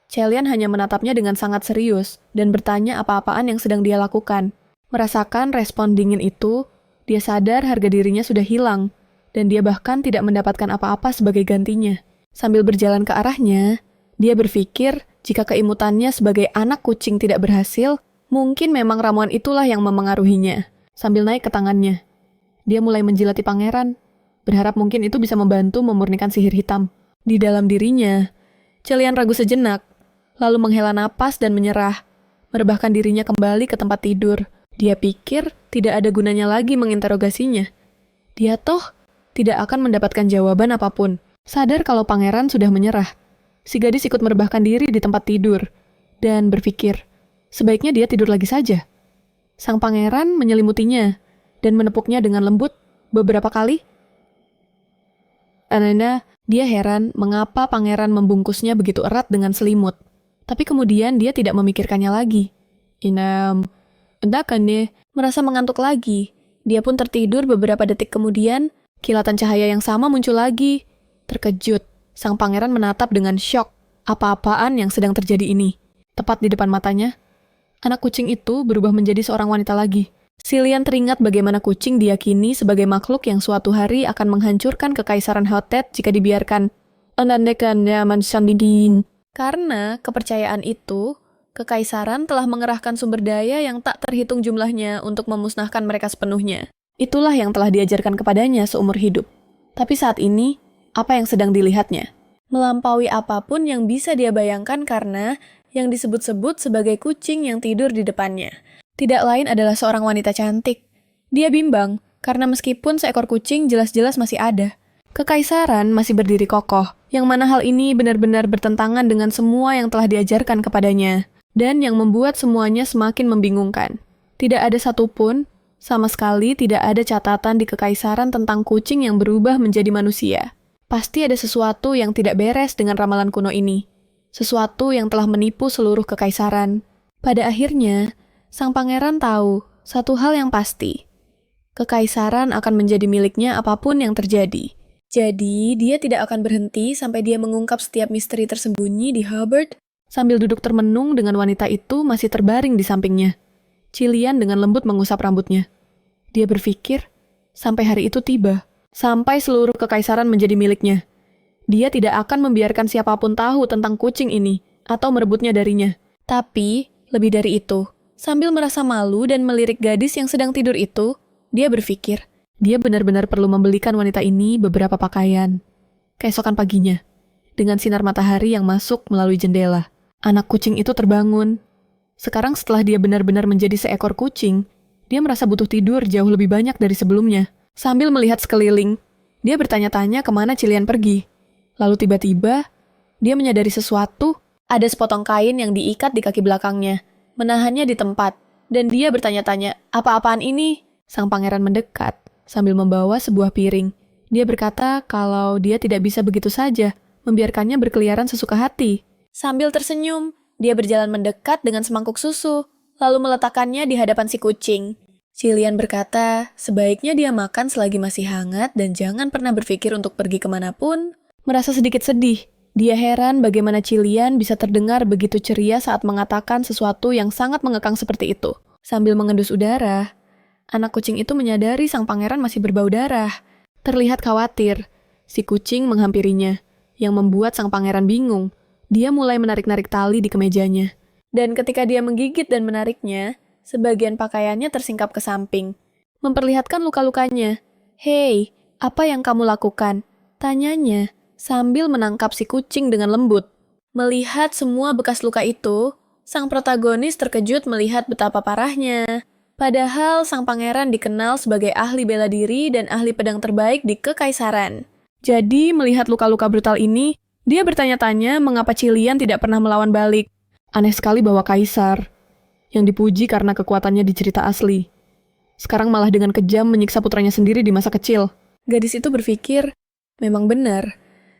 Celian hanya menatapnya dengan sangat serius dan bertanya apa-apaan yang sedang dia lakukan. Merasakan respon dingin itu, dia sadar harga dirinya sudah hilang, dan dia bahkan tidak mendapatkan apa-apa sebagai gantinya. Sambil berjalan ke arahnya, dia berpikir jika keimutannya sebagai anak kucing tidak berhasil, mungkin memang ramuan itulah yang memengaruhinya. Sambil naik ke tangannya, dia mulai menjilati pangeran, berharap mungkin itu bisa membantu memurnikan sihir hitam. Di dalam dirinya, Celian ragu sejenak, lalu menghela napas dan menyerah, merebahkan dirinya kembali ke tempat tidur. Dia pikir tidak ada gunanya lagi menginterogasinya. Dia toh tidak akan mendapatkan jawaban apapun. Sadar kalau pangeran sudah menyerah, si gadis ikut merebahkan diri di tempat tidur, dan berpikir, sebaiknya dia tidur lagi saja. Sang pangeran menyelimutinya, dan menepuknya dengan lembut beberapa kali. Ananda, dia heran mengapa pangeran membungkusnya begitu erat dengan selimut. Tapi kemudian dia tidak memikirkannya lagi. Inam, entah kan deh, merasa mengantuk lagi. Dia pun tertidur beberapa detik kemudian, kilatan cahaya yang sama muncul lagi. Terkejut, sang pangeran menatap dengan syok. Apa-apaan yang sedang terjadi ini? Tepat di depan matanya, anak kucing itu berubah menjadi seorang wanita lagi. Celian teringat bagaimana kucing diyakini sebagai makhluk yang suatu hari akan menghancurkan kekaisaran Hotet jika dibiarkan. Karena kepercayaan itu, kekaisaran telah mengerahkan sumber daya yang tak terhitung jumlahnya untuk memusnahkan mereka sepenuhnya. Itulah yang telah diajarkan kepadanya seumur hidup. Tapi saat ini, apa yang sedang dilihatnya? Melampaui apapun yang bisa dia bayangkan karena yang disebut-sebut sebagai kucing yang tidur di depannya. Tidak lain adalah seorang wanita cantik. Dia bimbang, karena meskipun seekor kucing jelas-jelas masih ada, kekaisaran masih berdiri kokoh, yang mana hal ini benar-benar bertentangan dengan semua yang telah diajarkan kepadanya, dan yang membuat semuanya semakin membingungkan. Tidak ada satupun, sama sekali tidak ada catatan di kekaisaran tentang kucing yang berubah menjadi manusia. Pasti ada sesuatu yang tidak beres dengan ramalan kuno ini. Sesuatu yang telah menipu seluruh kekaisaran. Pada akhirnya, sang pangeran tahu satu hal yang pasti. Kekaisaran akan menjadi miliknya apapun yang terjadi. Jadi, dia tidak akan berhenti sampai dia mengungkap setiap misteri tersembunyi di Hubbard. Sambil duduk termenung dengan wanita itu masih terbaring di sampingnya. Cilian dengan lembut mengusap rambutnya. Dia berpikir, sampai hari itu tiba. Sampai seluruh kekaisaran menjadi miliknya. Dia tidak akan membiarkan siapapun tahu tentang kucing ini atau merebutnya darinya. Tapi, lebih dari itu, sambil merasa malu dan melirik gadis yang sedang tidur itu, dia berpikir, dia benar-benar perlu membelikan wanita ini beberapa pakaian. Keesokan paginya, dengan sinar matahari yang masuk melalui jendela, anak kucing itu terbangun. Sekarang setelah dia benar-benar menjadi seekor kucing, dia merasa butuh tidur jauh lebih banyak dari sebelumnya. Sambil melihat sekeliling, dia bertanya-tanya kemana Cilian pergi. Lalu tiba-tiba, dia menyadari sesuatu, ada sepotong kain yang diikat di kaki belakangnya, menahannya di tempat, dan dia bertanya-tanya, apa-apaan ini? Sang pangeran mendekat sambil membawa sebuah piring. Dia berkata kalau dia tidak bisa begitu saja membiarkannya berkeliaran sesuka hati. Sambil tersenyum, dia berjalan mendekat dengan semangkuk susu, lalu meletakkannya di hadapan si kucing. Cilian berkata, sebaiknya dia makan selagi masih hangat dan jangan pernah berpikir untuk pergi kemanapun. Merasa sedikit sedih, dia heran bagaimana Cilian bisa terdengar begitu ceria saat mengatakan sesuatu yang sangat mengekang seperti itu. Sambil mengendus udara, anak kucing itu menyadari sang pangeran masih berbau darah. Terlihat khawatir, si kucing menghampirinya, yang membuat sang pangeran bingung. Dia mulai menarik-narik tali di kemejanya. Dan ketika dia menggigit dan menariknya, sebagian pakaiannya tersingkap ke samping, memperlihatkan luka-lukanya. "Hei, apa yang kamu lakukan?" tanyanya, sambil menangkap si kucing dengan lembut. Melihat semua bekas luka itu, sang protagonis terkejut melihat betapa parahnya. Padahal sang pangeran dikenal sebagai ahli bela diri dan ahli pedang terbaik di Kekaisaran. Jadi, melihat luka-luka brutal ini, dia bertanya-tanya mengapa Cilian tidak pernah melawan balik. Aneh sekali bahwa kaisar, yang dipuji karena kekuatannya di cerita asli, sekarang malah dengan kejam menyiksa putranya sendiri di masa kecil. Gadis itu berpikir, memang benar,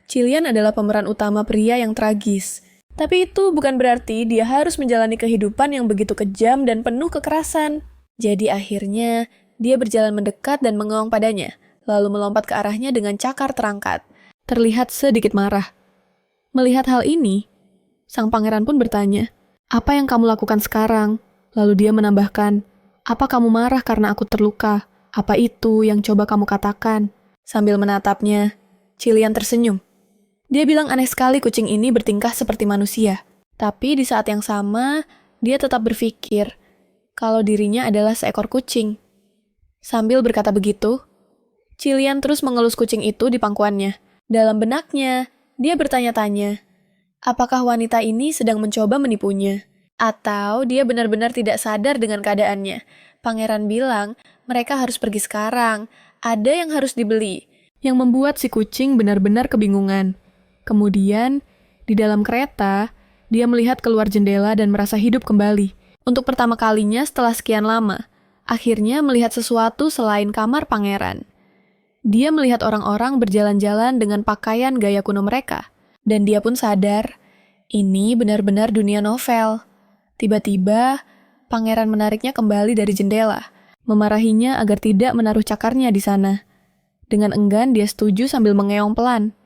Cilian adalah pemeran utama pria yang tragis. Tapi itu bukan berarti dia harus menjalani kehidupan yang begitu kejam dan penuh kekerasan. Jadi akhirnya, dia berjalan mendekat dan mengawang padanya, lalu melompat ke arahnya dengan cakar terangkat. Terlihat sedikit marah. Melihat hal ini, sang pangeran pun bertanya, "Apa yang kamu lakukan sekarang?" Lalu dia menambahkan, "Apa kamu marah karena aku terluka? Apa itu yang coba kamu katakan?" Sambil menatapnya, Cilian tersenyum. Dia bilang aneh sekali kucing ini bertingkah seperti manusia. Tapi di saat yang sama, dia tetap berpikir kalau dirinya adalah seekor kucing. Sambil berkata begitu, Cilian terus mengelus kucing itu di pangkuannya. Dalam benaknya, dia bertanya-tanya, apakah wanita ini sedang mencoba menipunya? Atau dia benar-benar tidak sadar dengan keadaannya? Pangeran bilang, mereka harus pergi sekarang. Ada yang harus dibeli. Yang membuat si kucing benar-benar kebingungan. Kemudian, di dalam kereta, dia melihat keluar jendela dan merasa hidup kembali. Untuk pertama kalinya setelah sekian lama, akhirnya melihat sesuatu selain kamar pangeran. Dia melihat orang-orang berjalan-jalan dengan pakaian gaya kuno mereka. Dan dia pun sadar, ini benar-benar dunia novel. Tiba-tiba, pangeran menariknya kembali dari jendela, memarahinya agar tidak menaruh cakarnya di sana. Dengan enggan dia setuju sambil mengeong pelan.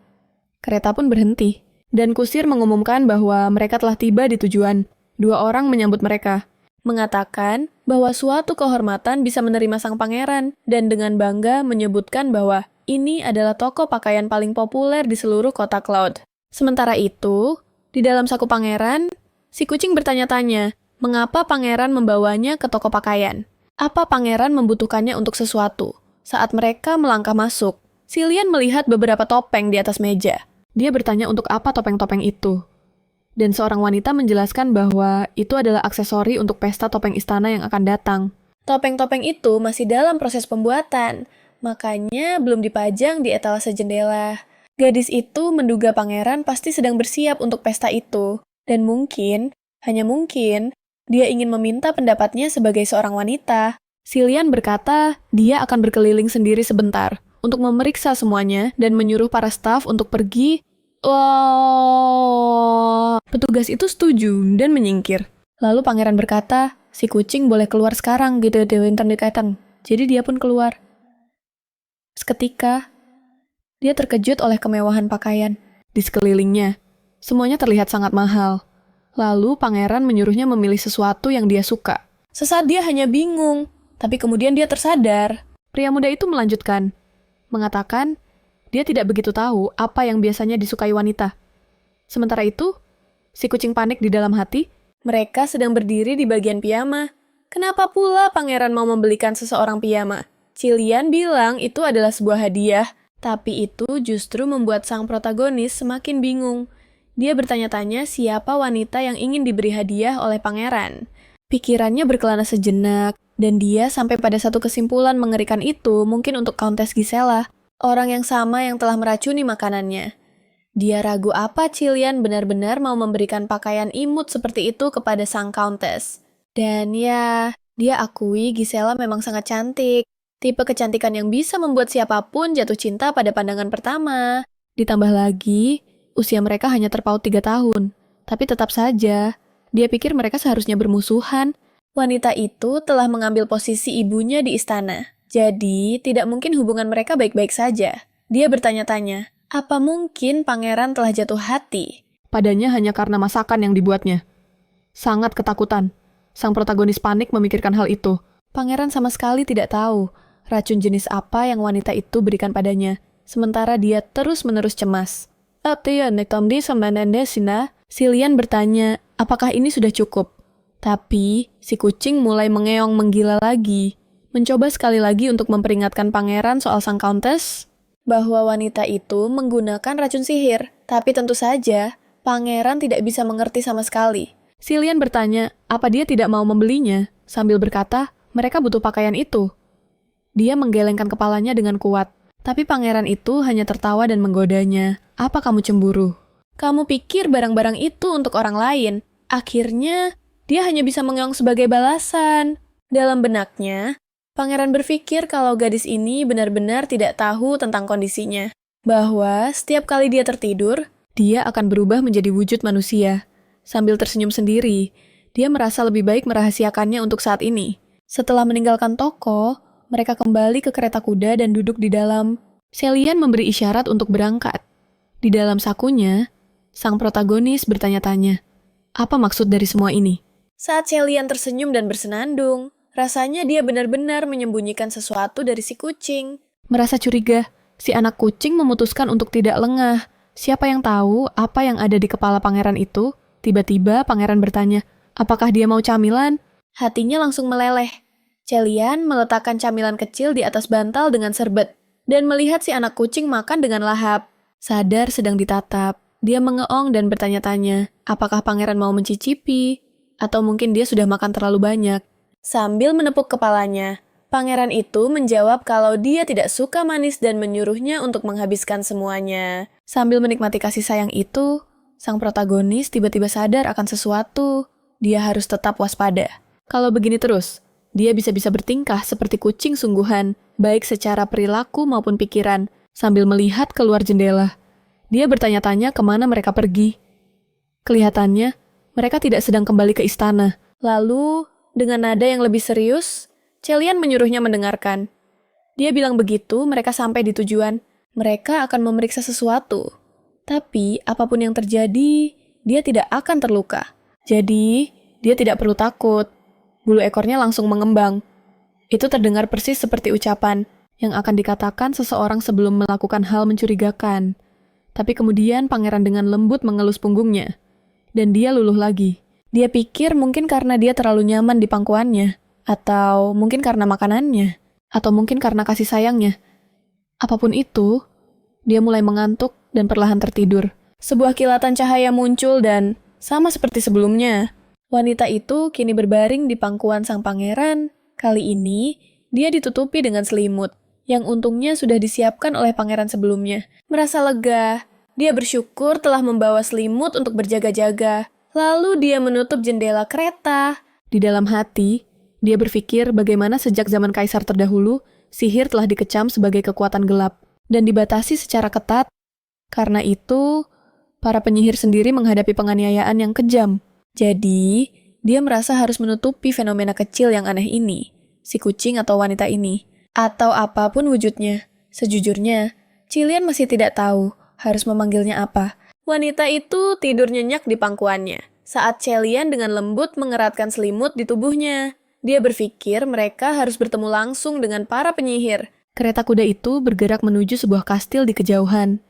Kereta pun berhenti, dan kusir mengumumkan bahwa mereka telah tiba di tujuan. 2 orang menyambut mereka, mengatakan bahwa suatu kehormatan bisa menerima sang pangeran, dan dengan bangga menyebutkan bahwa ini adalah toko pakaian paling populer di seluruh kota Cloud. Sementara itu, di dalam saku pangeran, si kucing bertanya-tanya, mengapa pangeran membawanya ke toko pakaian? Apa pangeran membutuhkannya untuk sesuatu? Saat mereka melangkah masuk, Cilian melihat beberapa topeng di atas meja. Dia bertanya untuk apa topeng-topeng itu. Dan seorang wanita menjelaskan bahwa itu adalah aksesori untuk pesta topeng istana yang akan datang. Topeng-topeng itu masih dalam proses pembuatan, makanya belum dipajang di etalase jendela. Gadis itu menduga pangeran pasti sedang bersiap untuk pesta itu, dan mungkin, hanya mungkin, dia ingin meminta pendapatnya sebagai seorang wanita. Cilian berkata dia akan berkeliling sendiri sebentar untuk memeriksa semuanya dan menyuruh para staf untuk pergi. Petugas itu setuju dan menyingkir. Lalu pangeran berkata, si kucing boleh keluar sekarang gitu di internet. Jadi dia pun keluar. Seketika, dia terkejut oleh kemewahan pakaian di sekelilingnya. Semuanya terlihat sangat mahal. Lalu pangeran menyuruhnya memilih sesuatu yang dia suka. Sesaat dia hanya bingung, tapi kemudian dia tersadar. Pria muda itu melanjutkan, mengatakan dia tidak begitu tahu apa yang biasanya disukai wanita. Sementara itu, si kucing panik di dalam hati. Mereka sedang berdiri di bagian piyama. Kenapa pula pangeran mau membelikan seseorang piyama? Cilian bilang itu adalah sebuah hadiah, tapi itu justru membuat sang protagonis semakin bingung. Dia bertanya-tanya siapa wanita yang ingin diberi hadiah oleh pangeran. Pikirannya berkelana sejenak, dan dia sampai pada satu kesimpulan mengerikan itu mungkin untuk Countess Gisela, orang yang sama yang telah meracuni makanannya. Dia ragu apa Cilian benar-benar mau memberikan pakaian imut seperti itu kepada sang Countess. Dan ya, dia akui Gisela memang sangat cantik. Tipe kecantikan yang bisa membuat siapapun jatuh cinta pada pandangan pertama. Ditambah lagi, usia mereka hanya terpaut 3 tahun. Tapi tetap saja, dia pikir mereka seharusnya bermusuhan. Wanita itu telah mengambil posisi ibunya di istana. Jadi, tidak mungkin hubungan mereka baik-baik saja. Dia bertanya-tanya, apa mungkin pangeran telah jatuh hati? Padanya hanya karena masakan yang dibuatnya. Sangat ketakutan. Sang protagonis panik memikirkan hal itu. Pangeran sama sekali tidak tahu racun jenis apa yang wanita itu berikan padanya. Sementara dia terus-menerus cemas. Silian bertanya, apakah ini sudah cukup? Tapi, si kucing mulai mengeong menggila lagi. Mencoba sekali lagi untuk memperingatkan pangeran soal sang countess, bahwa wanita itu menggunakan racun sihir. Tapi tentu saja, pangeran tidak bisa mengerti sama sekali. Silian bertanya, apa dia tidak mau membelinya? Sambil berkata, mereka butuh pakaian itu. Dia menggelengkan kepalanya dengan kuat. Tapi pangeran itu hanya tertawa dan menggodanya. Apa kamu cemburu? Kamu pikir barang-barang itu untuk orang lain. Akhirnya, dia hanya bisa mengeong sebagai balasan. Dalam benaknya, pangeran berpikir kalau gadis ini benar-benar tidak tahu tentang kondisinya. Bahwa setiap kali dia tertidur, dia akan berubah menjadi wujud manusia. Sambil tersenyum sendiri, dia merasa lebih baik merahasiakannya untuk saat ini. Setelah meninggalkan toko, mereka kembali ke kereta kuda dan duduk di dalam. Selian memberi isyarat untuk berangkat. Di dalam sakunya, sang protagonis bertanya-tanya, apa maksud dari semua ini? Saat Selian tersenyum dan bersenandung, rasanya dia benar-benar menyembunyikan sesuatu dari si kucing. Merasa curiga, si anak kucing memutuskan untuk tidak lengah. Siapa yang tahu apa yang ada di kepala pangeran itu? Tiba-tiba pangeran bertanya, apakah dia mau camilan? Hatinya langsung meleleh. Selian meletakkan camilan kecil di atas bantal dengan serbet, dan melihat si anak kucing makan dengan lahap. Sadar sedang ditatap, dia mengeong dan bertanya-tanya, apakah pangeran mau mencicipi? Atau mungkin dia sudah makan terlalu banyak? Sambil menepuk kepalanya, pangeran itu menjawab kalau dia tidak suka manis dan menyuruhnya untuk menghabiskan semuanya. Sambil menikmati kasih sayang itu, sang protagonis tiba-tiba sadar akan sesuatu. Dia harus tetap waspada. Kalau begini terus, dia bisa-bisa bertingkah seperti kucing sungguhan, baik secara perilaku maupun pikiran, sambil melihat keluar jendela. Dia bertanya-tanya kemana mereka pergi. Kelihatannya, mereka tidak sedang kembali ke istana. Lalu, dengan nada yang lebih serius, Selian menyuruhnya mendengarkan. Dia bilang begitu, mereka sampai di tujuan. Mereka akan memeriksa sesuatu. Tapi, apapun yang terjadi, dia tidak akan terluka. Jadi, dia tidak perlu takut. Bulu ekornya langsung mengembang. Itu terdengar persis seperti ucapan yang akan dikatakan seseorang sebelum melakukan hal mencurigakan. Tapi kemudian pangeran dengan lembut mengelus punggungnya. Dan dia luluh lagi. Dia pikir mungkin karena dia terlalu nyaman di pangkuannya. Atau mungkin karena makanannya. Atau mungkin karena kasih sayangnya. Apapun itu, dia mulai mengantuk dan perlahan tertidur. Sebuah kilatan cahaya muncul dan sama seperti sebelumnya. Wanita itu kini berbaring di pangkuan sang pangeran. Kali ini, dia ditutupi dengan selimut, yang untungnya sudah disiapkan oleh pangeran sebelumnya. Merasa lega, dia bersyukur telah membawa selimut untuk berjaga-jaga. Lalu dia menutup jendela kereta. Di dalam hati, dia berpikir bagaimana sejak zaman kaisar terdahulu, sihir telah dikecam sebagai kekuatan gelap, dan dibatasi secara ketat. Karena itu, para penyihir sendiri menghadapi penganiayaan yang kejam. Jadi, dia merasa harus menutupi fenomena kecil yang aneh ini, si kucing atau wanita ini, atau apapun wujudnya. Sejujurnya, Silian masih tidak tahu harus memanggilnya apa. Wanita itu tidur nyenyak di pangkuannya, saat Silian dengan lembut mengeratkan selimut di tubuhnya. Dia berpikir mereka harus bertemu langsung dengan para penyihir. Kereta kuda itu bergerak menuju sebuah kastil di kejauhan.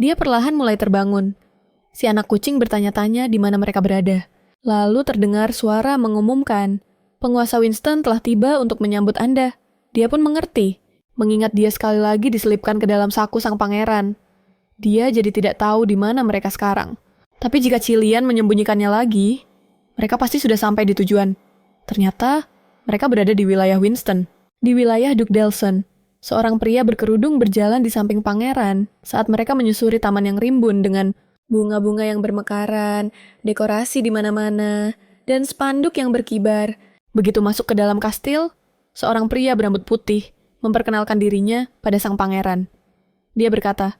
Dia perlahan mulai terbangun. Si anak kucing bertanya-tanya di mana mereka berada. Lalu terdengar suara mengumumkan, penguasa Winston telah tiba untuk menyambut Anda. Dia pun mengerti, mengingat dia sekali lagi diselipkan ke dalam saku sang pangeran. Dia jadi tidak tahu di mana mereka sekarang. Tapi jika Silian menyembunyikannya lagi, mereka pasti sudah sampai di tujuan. Ternyata, mereka berada di wilayah Winston. Di wilayah Duke Delson, seorang pria berkerudung berjalan di samping pangeran saat mereka menyusuri taman yang rimbun dengan bunga-bunga yang bermekaran, dekorasi di mana-mana, dan spanduk yang berkibar. Begitu masuk ke dalam kastil, seorang pria berambut putih memperkenalkan dirinya pada sang pangeran. Dia berkata,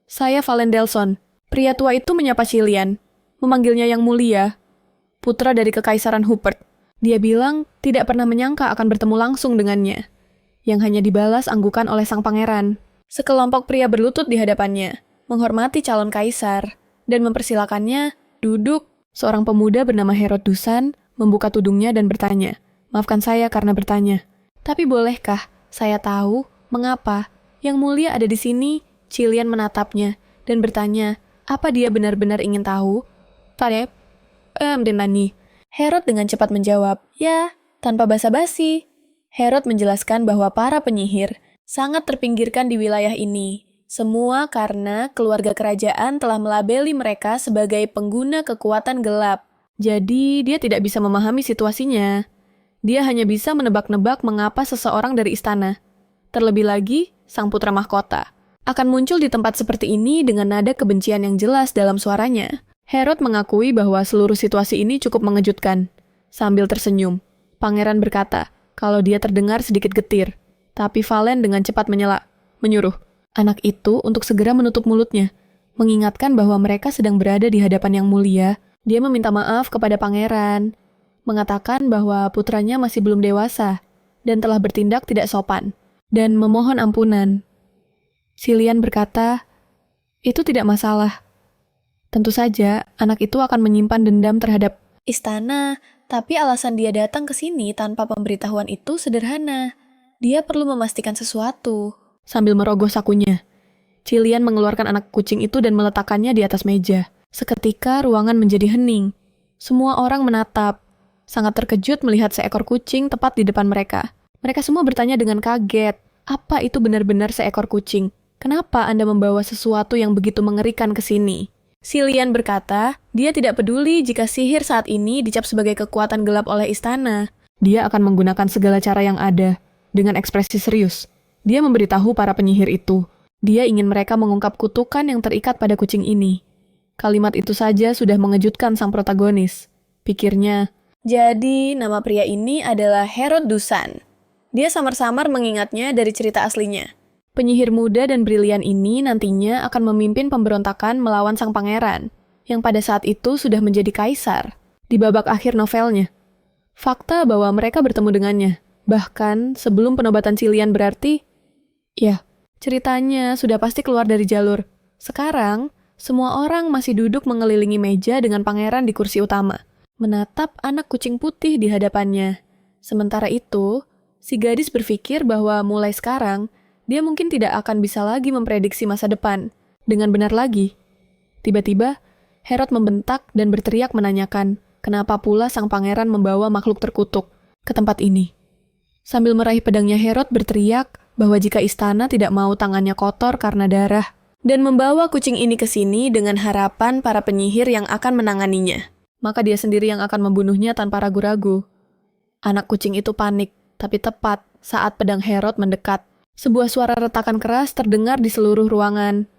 "Saya Valen Delson." Pria tua itu menyapa Cillian, memanggilnya yang mulia, putra dari Kekaisaran Hubert. Dia bilang tidak pernah menyangka akan bertemu langsung dengannya, yang hanya dibalas anggukan oleh sang pangeran. Sekelompok pria berlutut di hadapannya, menghormati calon kaisar, dan mempersilakannya duduk. Seorang pemuda bernama Herod Dusan membuka tudungnya dan bertanya, "Maafkan saya karena bertanya, tapi bolehkah saya tahu mengapa Yang Mulia ada di sini?" Cillian menatapnya dan bertanya, apa dia benar-benar ingin tahu? "Taleb, Denani." Herod dengan cepat menjawab, "Ya," tanpa basa-basi. Herod menjelaskan bahwa para penyihir sangat terpinggirkan di wilayah ini. Semua karena keluarga kerajaan telah melabeli mereka sebagai pengguna kekuatan gelap. Jadi, dia tidak bisa memahami situasinya. Dia hanya bisa menebak-nebak mengapa seseorang dari istana, terlebih lagi sang putra mahkota, akan muncul di tempat seperti ini dengan nada kebencian yang jelas dalam suaranya. Herod mengakui bahwa seluruh situasi ini cukup mengejutkan. Sambil tersenyum, pangeran berkata kalau dia terdengar sedikit getir, tapi Valen dengan cepat menyuruh anak itu untuk segera menutup mulutnya, mengingatkan bahwa mereka sedang berada di hadapan Yang Mulia. Dia meminta maaf kepada pangeran, mengatakan bahwa putranya masih belum dewasa dan telah bertindak tidak sopan, dan memohon ampunan. Cillian berkata, "Itu tidak masalah. Tentu saja, anak itu akan menyimpan dendam terhadap istana, tapi alasan dia datang ke sini tanpa pemberitahuan itu sederhana. Dia perlu memastikan sesuatu." Sambil merogoh sakunya, Cillian mengeluarkan anak kucing itu dan meletakkannya di atas meja. Seketika ruangan menjadi hening. Semua orang menatap, sangat terkejut melihat seekor kucing tepat di depan mereka. Mereka semua bertanya dengan kaget, "Apa itu benar-benar seekor kucing? Kenapa Anda membawa sesuatu yang begitu mengerikan ke sini?" Cillian berkata, dia tidak peduli jika sihir saat ini dicap sebagai kekuatan gelap oleh istana. Dia akan menggunakan segala cara yang ada. Dengan ekspresi serius, dia memberitahu para penyihir itu. Dia ingin mereka mengungkap kutukan yang terikat pada kucing ini. Kalimat itu saja sudah mengejutkan sang protagonis. Pikirnya, jadi nama pria ini adalah Herod Dusan. Dia samar-samar mengingatnya dari cerita aslinya. Penyihir muda dan brilian ini nantinya akan memimpin pemberontakan melawan sang pangeran, yang pada saat itu sudah menjadi kaisar. Di babak akhir novelnya, fakta bahwa mereka bertemu dengannya, bahkan sebelum penobatan Cillian berarti, ya, ceritanya sudah pasti keluar dari jalur. Sekarang, semua orang masih duduk mengelilingi meja dengan pangeran di kursi utama, menatap anak kucing putih di hadapannya. Sementara itu, si gadis berpikir bahwa mulai sekarang, dia mungkin tidak akan bisa lagi memprediksi masa depan dengan benar lagi. Tiba-tiba, Herod membentak dan berteriak menanyakan kenapa pula sang pangeran membawa makhluk terkutuk ke tempat ini. Sambil meraih pedangnya, Herod berteriak bahwa jika istana tidak mau tangannya kotor karena darah, dan membawa kucing ini ke sini dengan harapan para penyihir yang akan menanganinya, maka dia sendiri yang akan membunuhnya tanpa ragu-ragu. Anak kucing itu panik, tapi tepat saat pedang Herod mendekat, sebuah suara retakan keras terdengar di seluruh ruangan.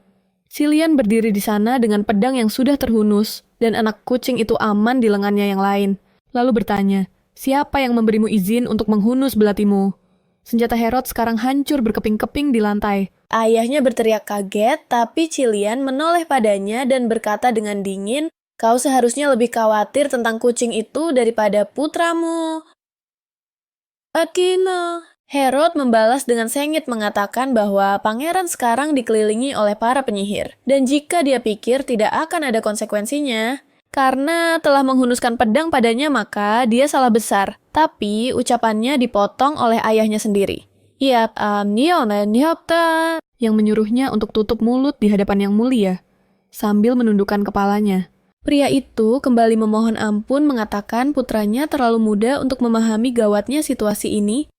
Cillian berdiri di sana dengan pedang yang sudah terhunus, dan anak kucing itu aman di lengannya yang lain. Lalu bertanya, "Siapa yang memberimu izin untuk menghunus belatimu?" Senjata Herod sekarang hancur berkeping-keping di lantai. Ayahnya berteriak kaget, tapi Cillian menoleh padanya dan berkata dengan dingin, "Kau seharusnya lebih khawatir tentang kucing itu daripada putramu." "Akina." Herod membalas dengan sengit mengatakan bahwa pangeran sekarang dikelilingi oleh para penyihir. Dan jika dia pikir tidak akan ada konsekuensinya, karena telah menghunuskan pedang padanya maka dia salah besar. Tapi ucapannya dipotong oleh ayahnya sendiri. "Iya, yang menyuruhnya untuk tutup mulut di hadapan Yang Mulia, sambil menundukkan kepalanya. Pria itu kembali memohon ampun mengatakan putranya terlalu muda untuk memahami gawatnya situasi ini,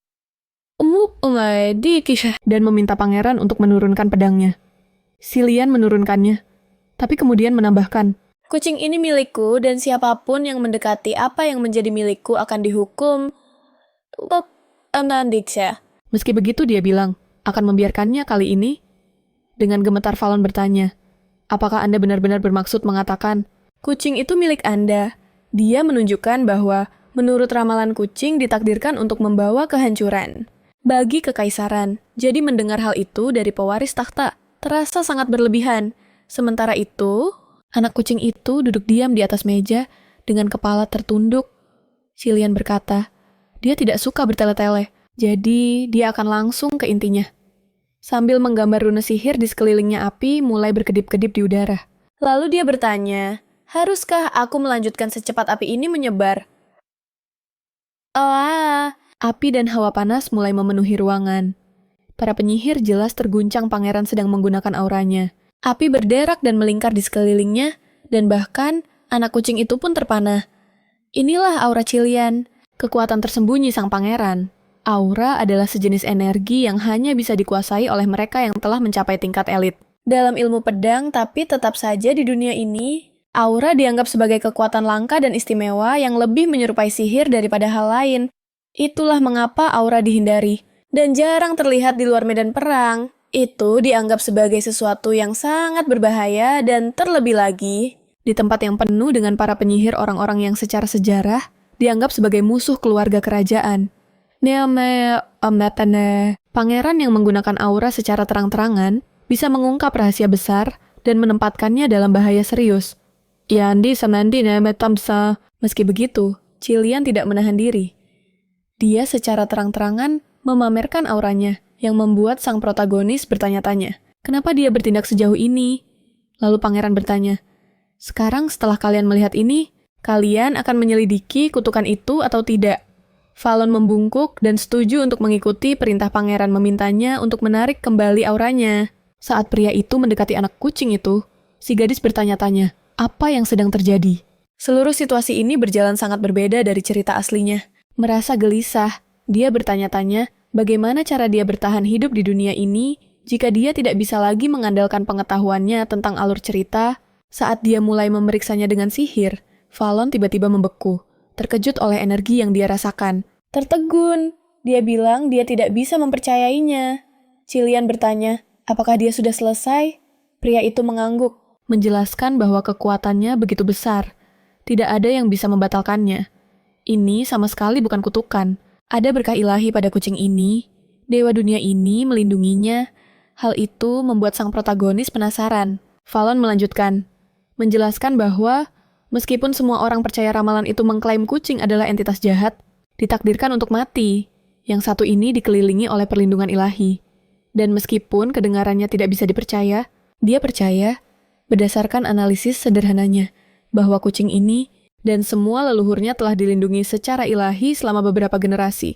dan meminta pangeran untuk menurunkan pedangnya. Cillian menurunkannya, tapi kemudian menambahkan, "Kucing ini milikku dan siapapun yang mendekati apa yang menjadi milikku akan dihukum." Meski begitu dia bilang, akan membiarkannya kali ini. Dengan gemetar Valen bertanya, "Apakah Anda benar-benar bermaksud mengatakan, kucing itu milik Anda?" Dia menunjukkan bahwa menurut ramalan kucing ditakdirkan untuk membawa kehancuran. bagi kekaisaran. Jadi mendengar hal itu dari pewaris takhta terasa sangat berlebihan. Sementara itu, anak kucing itu duduk diam di atas meja dengan kepala tertunduk. Cilian berkata, dia tidak suka bertele-tele, jadi dia akan langsung ke intinya. Sambil menggambar rune sihir di sekelilingnya, api mulai berkedip-kedip di udara. Lalu dia bertanya, haruskah aku melanjutkan secepat api ini menyebar? Api dan hawa panas mulai memenuhi ruangan. Para penyihir jelas terguncang pangeran sedang menggunakan auranya. Api berderak dan melingkar di sekelilingnya, dan bahkan anak kucing itu pun terpana. Inilah aura Cilian, kekuatan tersembunyi sang pangeran. Aura adalah sejenis energi yang hanya bisa dikuasai oleh mereka yang telah mencapai tingkat elit. Dalam ilmu pedang, tapi tetap saja di dunia ini, aura dianggap sebagai kekuatan langka dan istimewa yang lebih menyerupai sihir daripada hal lain. Itulah mengapa aura dihindari dan jarang terlihat di luar medan perang. Itu dianggap sebagai sesuatu yang sangat berbahaya dan terlebih lagi di tempat yang penuh dengan para penyihir orang-orang yang secara sejarah dianggap sebagai musuh keluarga kerajaan. Pangeran yang menggunakan aura secara terang-terangan bisa mengungkap rahasia besar dan menempatkannya dalam bahaya serius. Meski begitu, Cilian tidak menahan diri. Dia secara terang-terangan memamerkan auranya yang membuat sang protagonis bertanya-tanya, kenapa dia bertindak sejauh ini? Lalu pangeran bertanya, sekarang setelah kalian melihat ini, kalian akan menyelidiki kutukan itu atau tidak? Fallon membungkuk dan setuju untuk mengikuti perintah pangeran memintanya untuk menarik kembali auranya. Saat pria itu mendekati anak kucing itu, si gadis bertanya-tanya, apa yang sedang terjadi? Seluruh situasi ini berjalan sangat berbeda dari cerita aslinya. Merasa gelisah, dia bertanya-tanya bagaimana cara dia bertahan hidup di dunia ini jika dia tidak bisa lagi mengandalkan pengetahuannya tentang alur cerita. Saat dia mulai memeriksanya dengan sihir, Fallon tiba-tiba membeku, terkejut oleh energi yang dia rasakan. Tertegun, dia bilang dia tidak bisa mempercayainya. Cilian bertanya, apakah dia sudah selesai? Pria itu mengangguk, menjelaskan bahwa kekuatannya begitu besar. Tidak ada yang bisa membatalkannya. Ini sama sekali bukan kutukan. Ada berkah ilahi pada kucing ini. Dewa dunia ini melindunginya. Hal itu membuat sang protagonis penasaran. Fallon melanjutkan, menjelaskan bahwa meskipun semua orang percaya ramalan itu mengklaim kucing adalah entitas jahat, ditakdirkan untuk mati. Yang satu ini dikelilingi oleh perlindungan ilahi. Dan meskipun kedengarannya tidak bisa dipercaya, dia percaya, berdasarkan analisis sederhananya, bahwa kucing ini dan semua leluhurnya telah dilindungi secara ilahi selama beberapa generasi.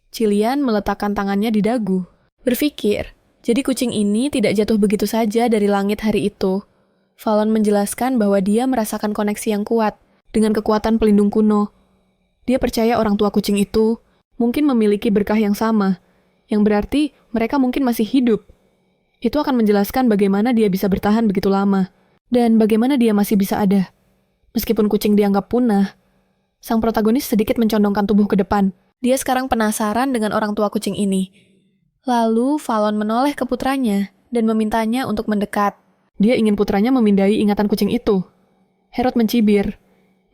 Cilian meletakkan tangannya di dagu. Berpikir, jadi kucing ini tidak jatuh begitu saja dari langit hari itu. Fallon menjelaskan bahwa dia merasakan koneksi yang kuat dengan kekuatan pelindung kuno. Dia percaya orang tua kucing itu mungkin memiliki berkah yang sama, yang berarti mereka mungkin masih hidup. Itu akan menjelaskan bagaimana dia bisa bertahan begitu lama, dan bagaimana dia masih bisa ada. Meskipun kucing dianggap punah, sang protagonis sedikit mencondongkan tubuh ke depan. Dia sekarang penasaran dengan orang tua kucing ini. Lalu Fallon menoleh ke putranya dan memintanya untuk mendekat. Dia ingin putranya memindai ingatan kucing itu. Herod mencibir,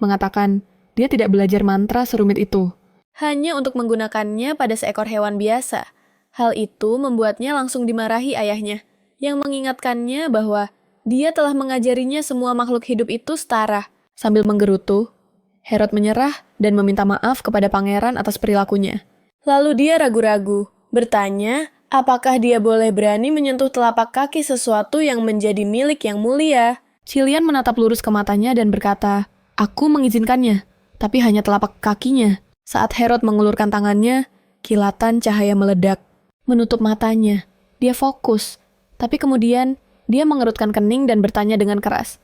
mengatakan dia tidak belajar mantra serumit itu. Hanya untuk menggunakannya pada seekor hewan biasa. Hal itu membuatnya langsung dimarahi ayahnya, yang mengingatkannya bahwa dia telah mengajarinya semua makhluk hidup itu setara. Sambil menggerutu, Herod menyerah dan meminta maaf kepada pangeran atas perilakunya. Lalu dia ragu-ragu, bertanya apakah dia boleh berani menyentuh telapak kaki sesuatu yang menjadi milik yang mulia. Cilian menatap lurus ke matanya dan berkata, aku mengizinkannya, tapi hanya telapak kakinya. Saat Herod mengulurkan tangannya, kilatan cahaya meledak, menutup matanya. Dia fokus, tapi kemudian dia mengerutkan kening dan bertanya dengan keras,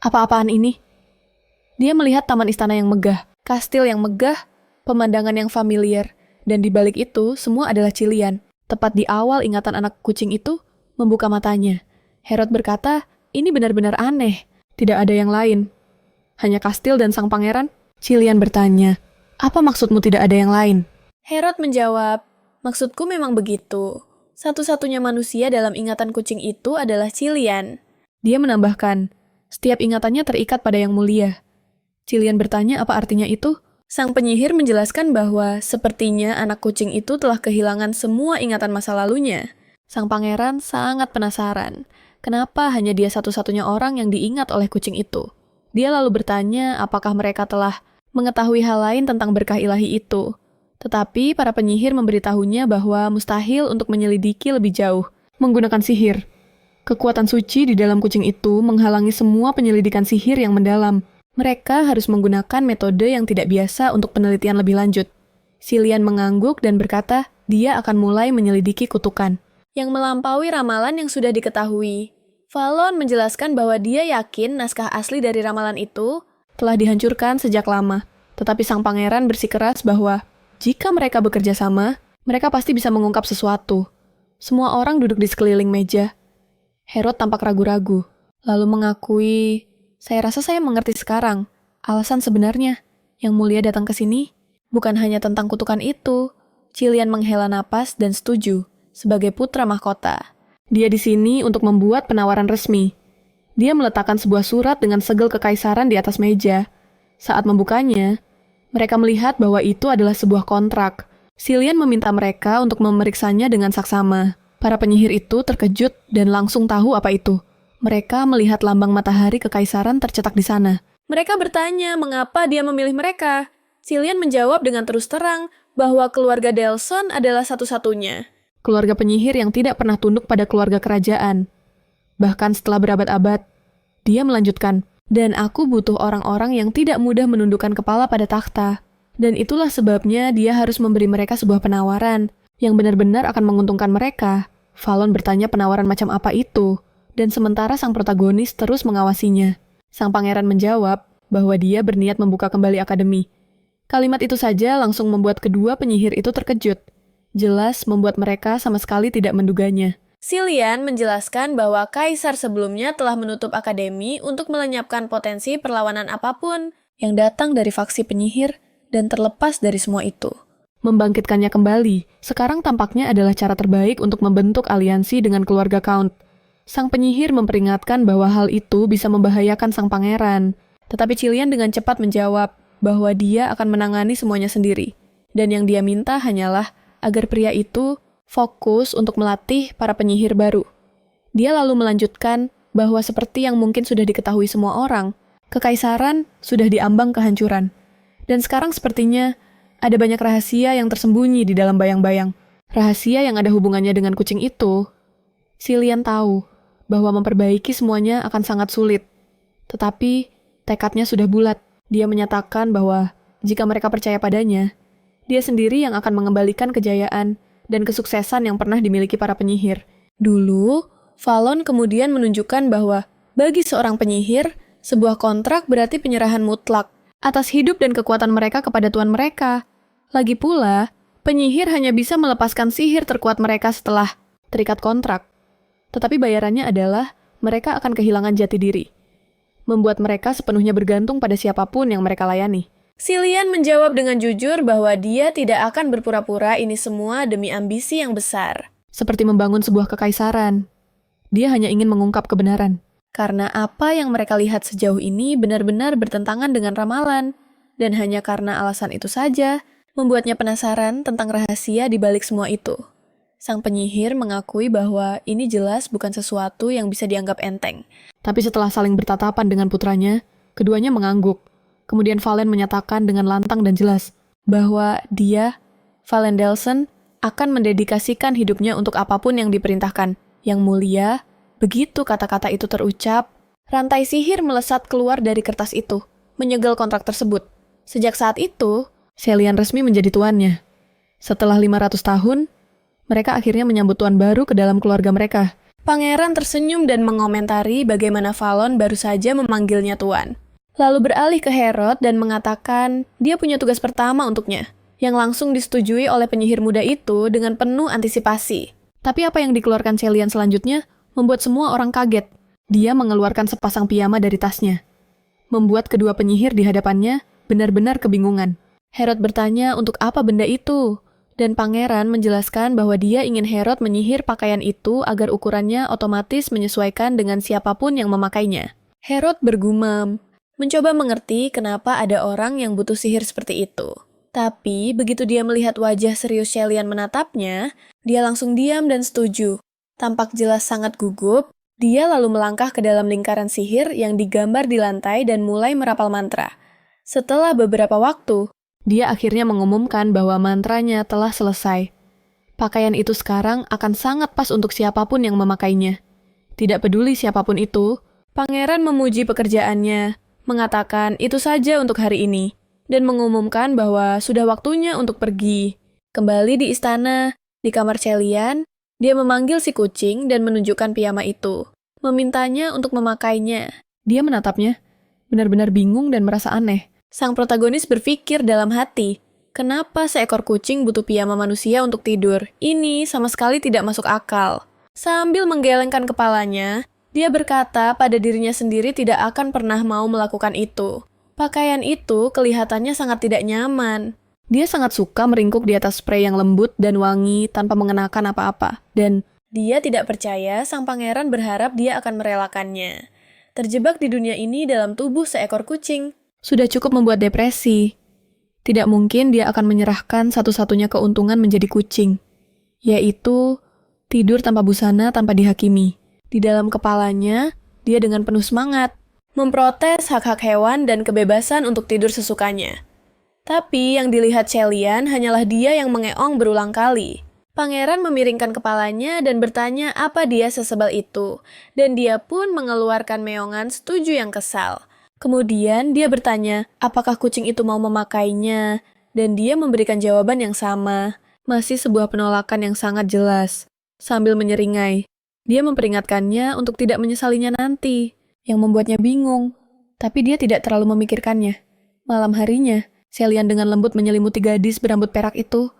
apa-apaan ini? Dia melihat taman istana yang megah, kastil yang megah, pemandangan yang familiar, dan di balik itu semua adalah Cilian. Tepat di awal ingatan anak kucing itu membuka matanya. Herod berkata, ini benar-benar aneh, tidak ada yang lain. Hanya kastil dan sang pangeran. Cilian bertanya, apa maksudmu tidak ada yang lain? Herod menjawab, maksudku memang begitu. Satu-satunya manusia dalam ingatan kucing itu adalah Cilian. Dia menambahkan, setiap ingatannya terikat pada yang mulia. Cilian bertanya apa artinya itu, Sang penyihir menjelaskan bahwa sepertinya anak kucing itu telah kehilangan semua ingatan masa lalunya. Sang pangeran sangat penasaran, kenapa hanya dia satu-satunya orang yang diingat oleh kucing itu. Dia lalu bertanya apakah mereka telah mengetahui hal lain tentang berkah ilahi itu. Tetapi para penyihir memberitahunya bahwa mustahil untuk menyelidiki lebih jauh menggunakan sihir. Kekuatan suci di dalam kucing itu menghalangi semua penyelidikan sihir yang mendalam. Mereka harus menggunakan metode yang tidak biasa untuk penelitian lebih lanjut. Cillian mengangguk dan berkata, dia akan mulai menyelidiki kutukan yang melampaui ramalan yang sudah diketahui. Fallon menjelaskan bahwa dia yakin naskah asli dari ramalan itu telah dihancurkan sejak lama. Tetapi sang pangeran bersikeras bahwa jika mereka bekerja sama, mereka pasti bisa mengungkap sesuatu. Semua orang duduk di sekeliling meja. Herod tampak ragu-ragu, lalu mengakui, saya rasa saya mengerti sekarang. Alasan sebenarnya, Yang Mulia datang ke sini bukan hanya tentang kutukan itu. Cillian menghela napas dan setuju, sebagai putra mahkota. Dia di sini untuk membuat penawaran resmi. Dia meletakkan sebuah surat dengan segel kekaisaran di atas meja. Saat membukanya, mereka melihat bahwa itu adalah sebuah kontrak. Cillian meminta mereka untuk memeriksanya dengan saksama. Para penyihir itu terkejut dan langsung tahu apa itu. Mereka melihat lambang matahari kekaisaran tercetak di sana. Mereka bertanya mengapa dia memilih mereka. Cillian menjawab dengan terus terang bahwa keluarga Delson adalah satu-satunya keluarga penyihir yang tidak pernah tunduk pada keluarga kerajaan. Bahkan setelah berabad-abad, dia melanjutkan, dan aku butuh orang-orang yang tidak mudah menundukkan kepala pada takhta. Dan itulah sebabnya dia harus memberi mereka sebuah penawaran yang benar-benar akan menguntungkan mereka. Fallon bertanya penawaran macam apa itu, dan sementara sang protagonis terus mengawasinya. Sang pangeran menjawab bahwa dia berniat membuka kembali akademi. Kalimat itu saja langsung membuat kedua penyihir itu terkejut. Jelas membuat mereka sama sekali tidak menduganya. Cillian menjelaskan bahwa kaisar sebelumnya telah menutup akademi untuk melenyapkan potensi perlawanan apapun yang datang dari faksi penyihir dan terlepas dari semua itu. Membangkitkannya kembali, sekarang tampaknya adalah cara terbaik untuk membentuk aliansi dengan keluarga Count. Sang penyihir memperingatkan bahwa hal itu bisa membahayakan sang pangeran. Tetapi Cillian dengan cepat menjawab bahwa dia akan menangani semuanya sendiri. Dan yang dia minta hanyalah agar pria itu fokus untuk melatih para penyihir baru. Dia lalu melanjutkan bahwa seperti yang mungkin sudah diketahui semua orang, kekaisaran sudah diambang kehancuran. Dan sekarang sepertinya ada banyak rahasia yang tersembunyi di dalam bayang-bayang. Rahasia yang ada hubungannya dengan kucing itu. Cillian tahu bahwa memperbaiki semuanya akan sangat sulit. Tetapi tekadnya sudah bulat. Dia menyatakan bahwa jika mereka percaya padanya, dia sendiri yang akan mengembalikan kejayaan dan kesuksesan yang pernah dimiliki para penyihir. Dulu, Fallon kemudian menunjukkan bahwa bagi seorang penyihir, sebuah kontrak berarti penyerahan mutlak atas hidup dan kekuatan mereka kepada Tuhan mereka. Lagi pula, penyihir hanya bisa melepaskan sihir terkuat mereka setelah terikat kontrak. Tetapi bayarannya adalah mereka akan kehilangan jati diri, membuat mereka sepenuhnya bergantung pada siapapun yang mereka layani. Cillian menjawab dengan jujur bahwa dia tidak akan berpura-pura ini semua demi ambisi yang besar. Seperti membangun sebuah kekaisaran. Dia hanya ingin mengungkap kebenaran. Karena apa yang mereka lihat sejauh ini benar-benar bertentangan dengan ramalan. Dan hanya karena alasan itu saja, membuatnya penasaran tentang rahasia di balik semua itu. Sang penyihir mengakui bahwa ini jelas bukan sesuatu yang bisa dianggap enteng. Tapi setelah saling bertatapan dengan putranya, keduanya mengangguk. Kemudian Valen menyatakan dengan lantang dan jelas bahwa dia, Valen Delson, akan mendedikasikan hidupnya untuk apapun yang diperintahkan. Yang Mulia, begitu kata-kata itu terucap, rantai sihir melesat keluar dari kertas itu, menyegel kontrak tersebut. Sejak saat itu, Cillian resmi menjadi tuannya. Setelah 500 tahun, mereka akhirnya menyambut tuan baru ke dalam keluarga mereka. Pangeran tersenyum dan mengomentari bagaimana Fallon baru saja memanggilnya tuan. Lalu beralih ke Herod dan mengatakan dia punya tugas pertama untuknya, yang langsung disetujui oleh penyihir muda itu dengan penuh antisipasi. Tapi apa yang dikeluarkan Cillian selanjutnya membuat semua orang kaget. Dia mengeluarkan sepasang piyama dari tasnya, membuat kedua penyihir di hadapannya benar-benar kebingungan. Herod bertanya untuk apa benda itu, dan pangeran menjelaskan bahwa dia ingin Herod menyihir pakaian itu agar ukurannya otomatis menyesuaikan dengan siapapun yang memakainya. Herod bergumam, mencoba mengerti kenapa ada orang yang butuh sihir seperti itu. Tapi, begitu dia melihat wajah serius Shelian menatapnya, dia langsung diam dan setuju. Tampak jelas sangat gugup, dia lalu melangkah ke dalam lingkaran sihir yang digambar di lantai dan mulai merapal mantra. Setelah beberapa waktu, dia akhirnya mengumumkan bahwa mantranya telah selesai. Pakaian itu sekarang akan sangat pas untuk siapapun yang memakainya. Tidak peduli siapapun itu, pangeran memuji pekerjaannya, mengatakan itu saja untuk hari ini, dan mengumumkan bahwa sudah waktunya untuk pergi. Kembali di istana, di kamar Shelian, dia memanggil si kucing dan menunjukkan piyama itu, memintanya untuk memakainya. Dia menatapnya, benar-benar bingung dan merasa aneh. Sang protagonis berpikir dalam hati, kenapa seekor kucing butuh piyama manusia untuk tidur? Ini sama sekali tidak masuk akal. Sambil menggelengkan kepalanya, dia berkata pada dirinya sendiri tidak akan pernah mau melakukan itu. Pakaian itu kelihatannya sangat tidak nyaman. Dia sangat suka meringkuk di atas sprei yang lembut dan wangi tanpa mengenakan apa-apa. Dan dia tidak percaya sang pangeran berharap dia akan merelakannya. Terjebak di dunia ini dalam tubuh seekor kucing. Sudah cukup membuat depresi. Tidak mungkin dia akan menyerahkan satu-satunya keuntungan menjadi kucing. Yaitu tidur tanpa busana tanpa dihakimi. Di dalam kepalanya, dia dengan penuh semangat memprotes hak-hak hewan dan kebebasan untuk tidur sesukanya. Tapi yang dilihat Shelian hanyalah dia yang mengeong berulang kali. Pangeran memiringkan kepalanya dan bertanya apa dia sesebel itu, dan dia pun mengeluarkan meongan setuju yang kesal. Kemudian dia bertanya apakah kucing itu mau memakainya, dan dia memberikan jawaban yang sama. Masih sebuah penolakan yang sangat jelas. Sambil menyeringai, dia memperingatkannya untuk tidak menyesalinya nanti. Yang membuatnya bingung, tapi dia tidak terlalu memikirkannya. Malam harinya, Shelian dengan lembut menyelimuti gadis berambut perak itu.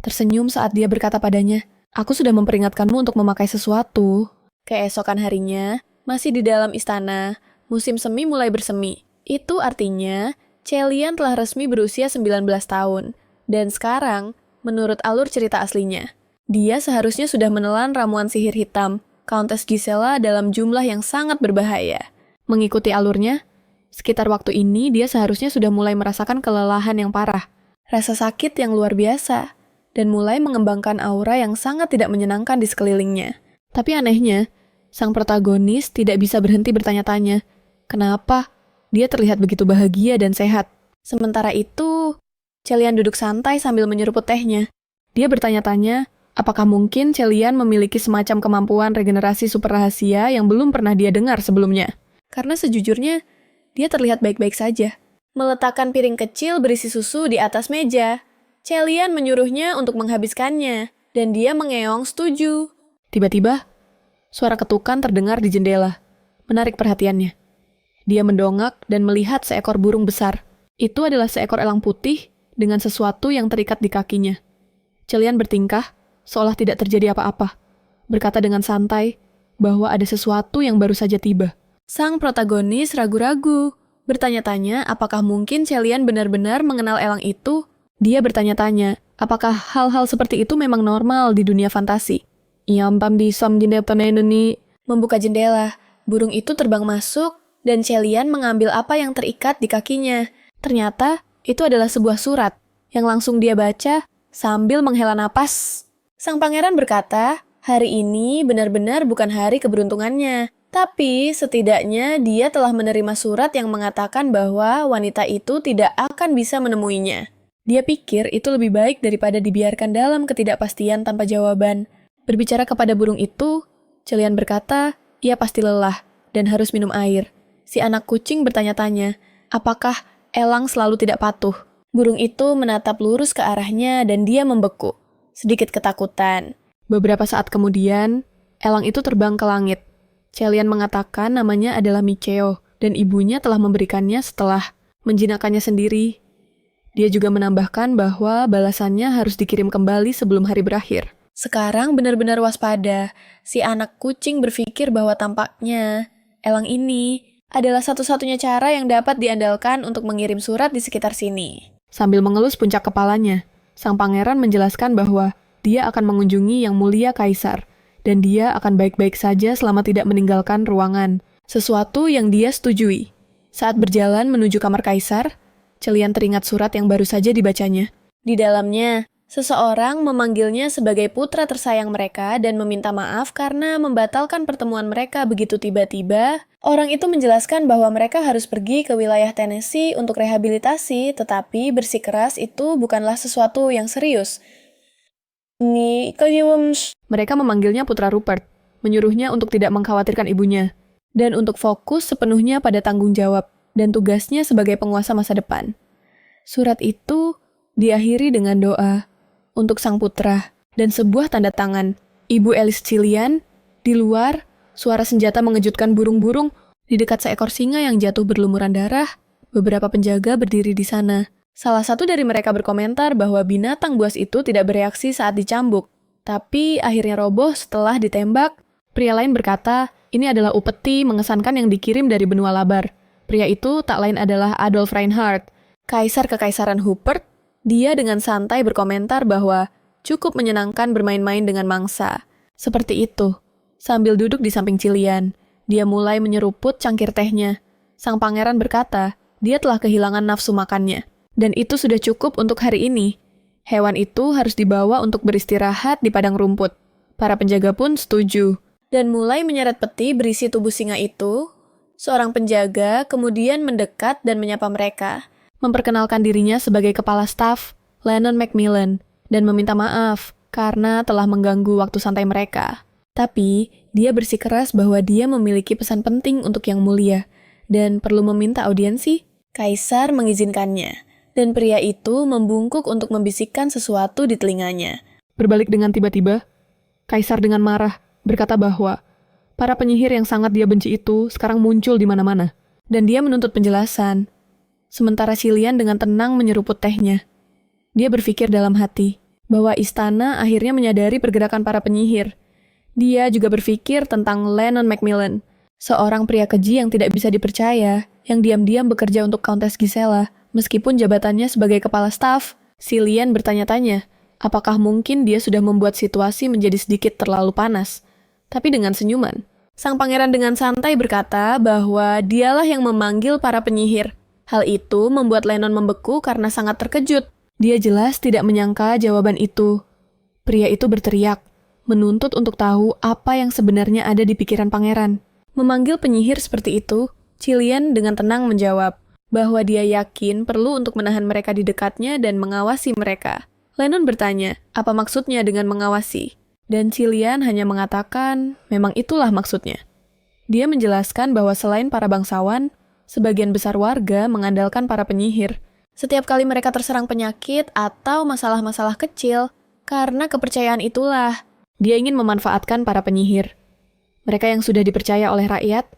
Tersenyum saat dia berkata padanya, "Aku sudah memperingatkanmu untuk memakai sesuatu." Keesokan harinya, masih di dalam istana, musim semi mulai bersemi. Itu artinya, Shelian telah resmi berusia 19 tahun. Dan sekarang, menurut alur cerita aslinya, dia seharusnya sudah menelan ramuan sihir hitam, Countess Gisela dalam jumlah yang sangat berbahaya. Mengikuti alurnya, sekitar waktu ini dia seharusnya sudah mulai merasakan kelelahan yang parah, rasa sakit yang luar biasa, dan mulai mengembangkan aura yang sangat tidak menyenangkan di sekelilingnya. Tapi anehnya, sang protagonis tidak bisa berhenti bertanya-tanya, kenapa dia terlihat begitu bahagia dan sehat. Sementara itu, Shelian duduk santai sambil menyeruput tehnya. Dia bertanya-tanya, apakah mungkin Shelian memiliki semacam kemampuan regenerasi super rahasia yang belum pernah dia dengar sebelumnya? Karena sejujurnya, dia terlihat baik-baik saja. Meletakkan piring kecil berisi susu di atas meja. Shelian menyuruhnya untuk menghabiskannya, dan dia mengeong setuju. Tiba-tiba, suara ketukan terdengar di jendela, menarik perhatiannya. Dia mendongak dan melihat seekor burung besar. Itu adalah seekor elang putih dengan sesuatu yang terikat di kakinya. Shelian bertingkah seolah tidak terjadi apa-apa, berkata dengan santai bahwa ada sesuatu yang baru saja tiba. Sang protagonis ragu-ragu, bertanya-tanya apakah mungkin Shelian benar-benar mengenal elang itu. Dia bertanya-tanya, apakah hal-hal seperti itu memang normal di dunia fantasi. Membuka jendela, burung itu terbang masuk, dan Shelian mengambil apa yang terikat di kakinya. Ternyata, itu adalah sebuah surat, yang langsung dia baca sambil menghela napas. Sang pangeran berkata, hari ini benar-benar bukan hari keberuntungannya. Tapi setidaknya dia telah menerima surat yang mengatakan bahwa wanita itu tidak akan bisa menemuinya. Dia pikir itu lebih baik daripada dibiarkan dalam ketidakpastian tanpa jawaban. Berbicara kepada burung itu, Shelian berkata, ia pasti lelah dan harus minum air. Si anak kucing bertanya-tanya, apakah elang selalu tidak patuh? Burung itu menatap lurus ke arahnya dan dia membeku. Sedikit ketakutan. Beberapa saat kemudian, elang itu terbang ke langit. Shelian mengatakan namanya adalah Micheo, dan ibunya telah memberikannya setelah menjinakkannya sendiri. Dia juga menambahkan bahwa balasannya harus dikirim kembali sebelum hari berakhir. Sekarang benar-benar waspada. Si anak kucing berpikir bahwa tampaknya elang ini adalah satu-satunya cara yang dapat diandalkan untuk mengirim surat di sekitar sini. Sambil mengelus puncak kepalanya, sang pangeran menjelaskan bahwa dia akan mengunjungi Yang Mulia Kaisar, dan dia akan baik-baik saja selama tidak meninggalkan ruangan, sesuatu yang dia setujui. Saat berjalan menuju kamar kaisar, Cilian teringat surat yang baru saja dibacanya. Di dalamnya, seseorang memanggilnya sebagai putra tersayang mereka dan meminta maaf karena membatalkan pertemuan mereka begitu tiba-tiba. Orang itu menjelaskan bahwa mereka harus pergi ke wilayah Tennessee untuk rehabilitasi, tetapi bersikeras itu bukanlah sesuatu yang serius. Mereka memanggilnya Putra Rupert, menyuruhnya untuk tidak mengkhawatirkan ibunya, dan untuk fokus sepenuhnya pada tanggung jawab dan tugasnya sebagai penguasa masa depan. Surat itu diakhiri dengan doa untuk sang putra dan sebuah tanda tangan. Ibu Alice Cilian, di luar, suara senjata mengejutkan burung-burung di dekat seekor singa yang jatuh berlumuran darah. Beberapa penjaga berdiri di sana. Salah satu dari mereka berkomentar bahwa binatang buas itu tidak bereaksi saat dicambuk, tapi akhirnya roboh setelah ditembak. Pria lain berkata, ini adalah upeti mengesankan yang dikirim dari benua Labar. Pria itu tak lain adalah Adolf Reinhardt, Kaisar Kekaisaran Hubert. Dia dengan santai berkomentar bahwa cukup menyenangkan bermain-main dengan mangsa. Seperti itu. Sambil duduk di samping Cilian, dia mulai menyeruput cangkir tehnya. Sang pangeran berkata, dia telah kehilangan nafsu makannya. Dan itu sudah cukup untuk hari ini. Hewan itu harus dibawa untuk beristirahat di padang rumput. Para penjaga pun setuju. Dan mulai menyeret peti berisi tubuh singa itu. Seorang penjaga kemudian mendekat dan menyapa mereka, memperkenalkan dirinya sebagai kepala staf, Lennon Macmillan, dan meminta maaf karena telah mengganggu waktu santai mereka. Tapi, dia bersikeras bahwa dia memiliki pesan penting untuk Yang Mulia, dan perlu meminta audiensi. Kaisar mengizinkannya, dan pria itu membungkuk untuk membisikkan sesuatu di telinganya. Berbalik dengan tiba-tiba, Kaisar dengan marah berkata bahwa para penyihir yang sangat dia benci itu sekarang muncul di mana-mana, dan dia menuntut penjelasan. Sementara Cilian dengan tenang menyeruput tehnya. Dia berpikir dalam hati bahwa istana akhirnya menyadari pergerakan para penyihir. Dia juga berpikir tentang Lennon Macmillan, seorang pria keji yang tidak bisa dipercaya, yang diam-diam bekerja untuk Countess Gisela, meskipun jabatannya sebagai kepala staf. Cilian bertanya-tanya, apakah mungkin dia sudah membuat situasi menjadi sedikit terlalu panas? Tapi dengan senyuman, sang pangeran dengan santai berkata bahwa dialah yang memanggil para penyihir. Hal itu membuat Lennon membeku karena sangat terkejut. Dia jelas tidak menyangka jawaban itu. Pria itu berteriak, menuntut untuk tahu apa yang sebenarnya ada di pikiran pangeran. Memanggil penyihir seperti itu, Cilian dengan tenang menjawab bahwa dia yakin perlu untuk menahan mereka di dekatnya dan mengawasi mereka. Lennon bertanya, apa maksudnya dengan mengawasi? Dan Cilian hanya mengatakan, memang itulah maksudnya. Dia menjelaskan bahwa selain para bangsawan, sebagian besar warga mengandalkan para penyihir. Setiap kali mereka terserang penyakit atau masalah-masalah kecil, karena kepercayaan itulah, dia ingin memanfaatkan para penyihir. Mereka yang sudah dipercaya oleh rakyat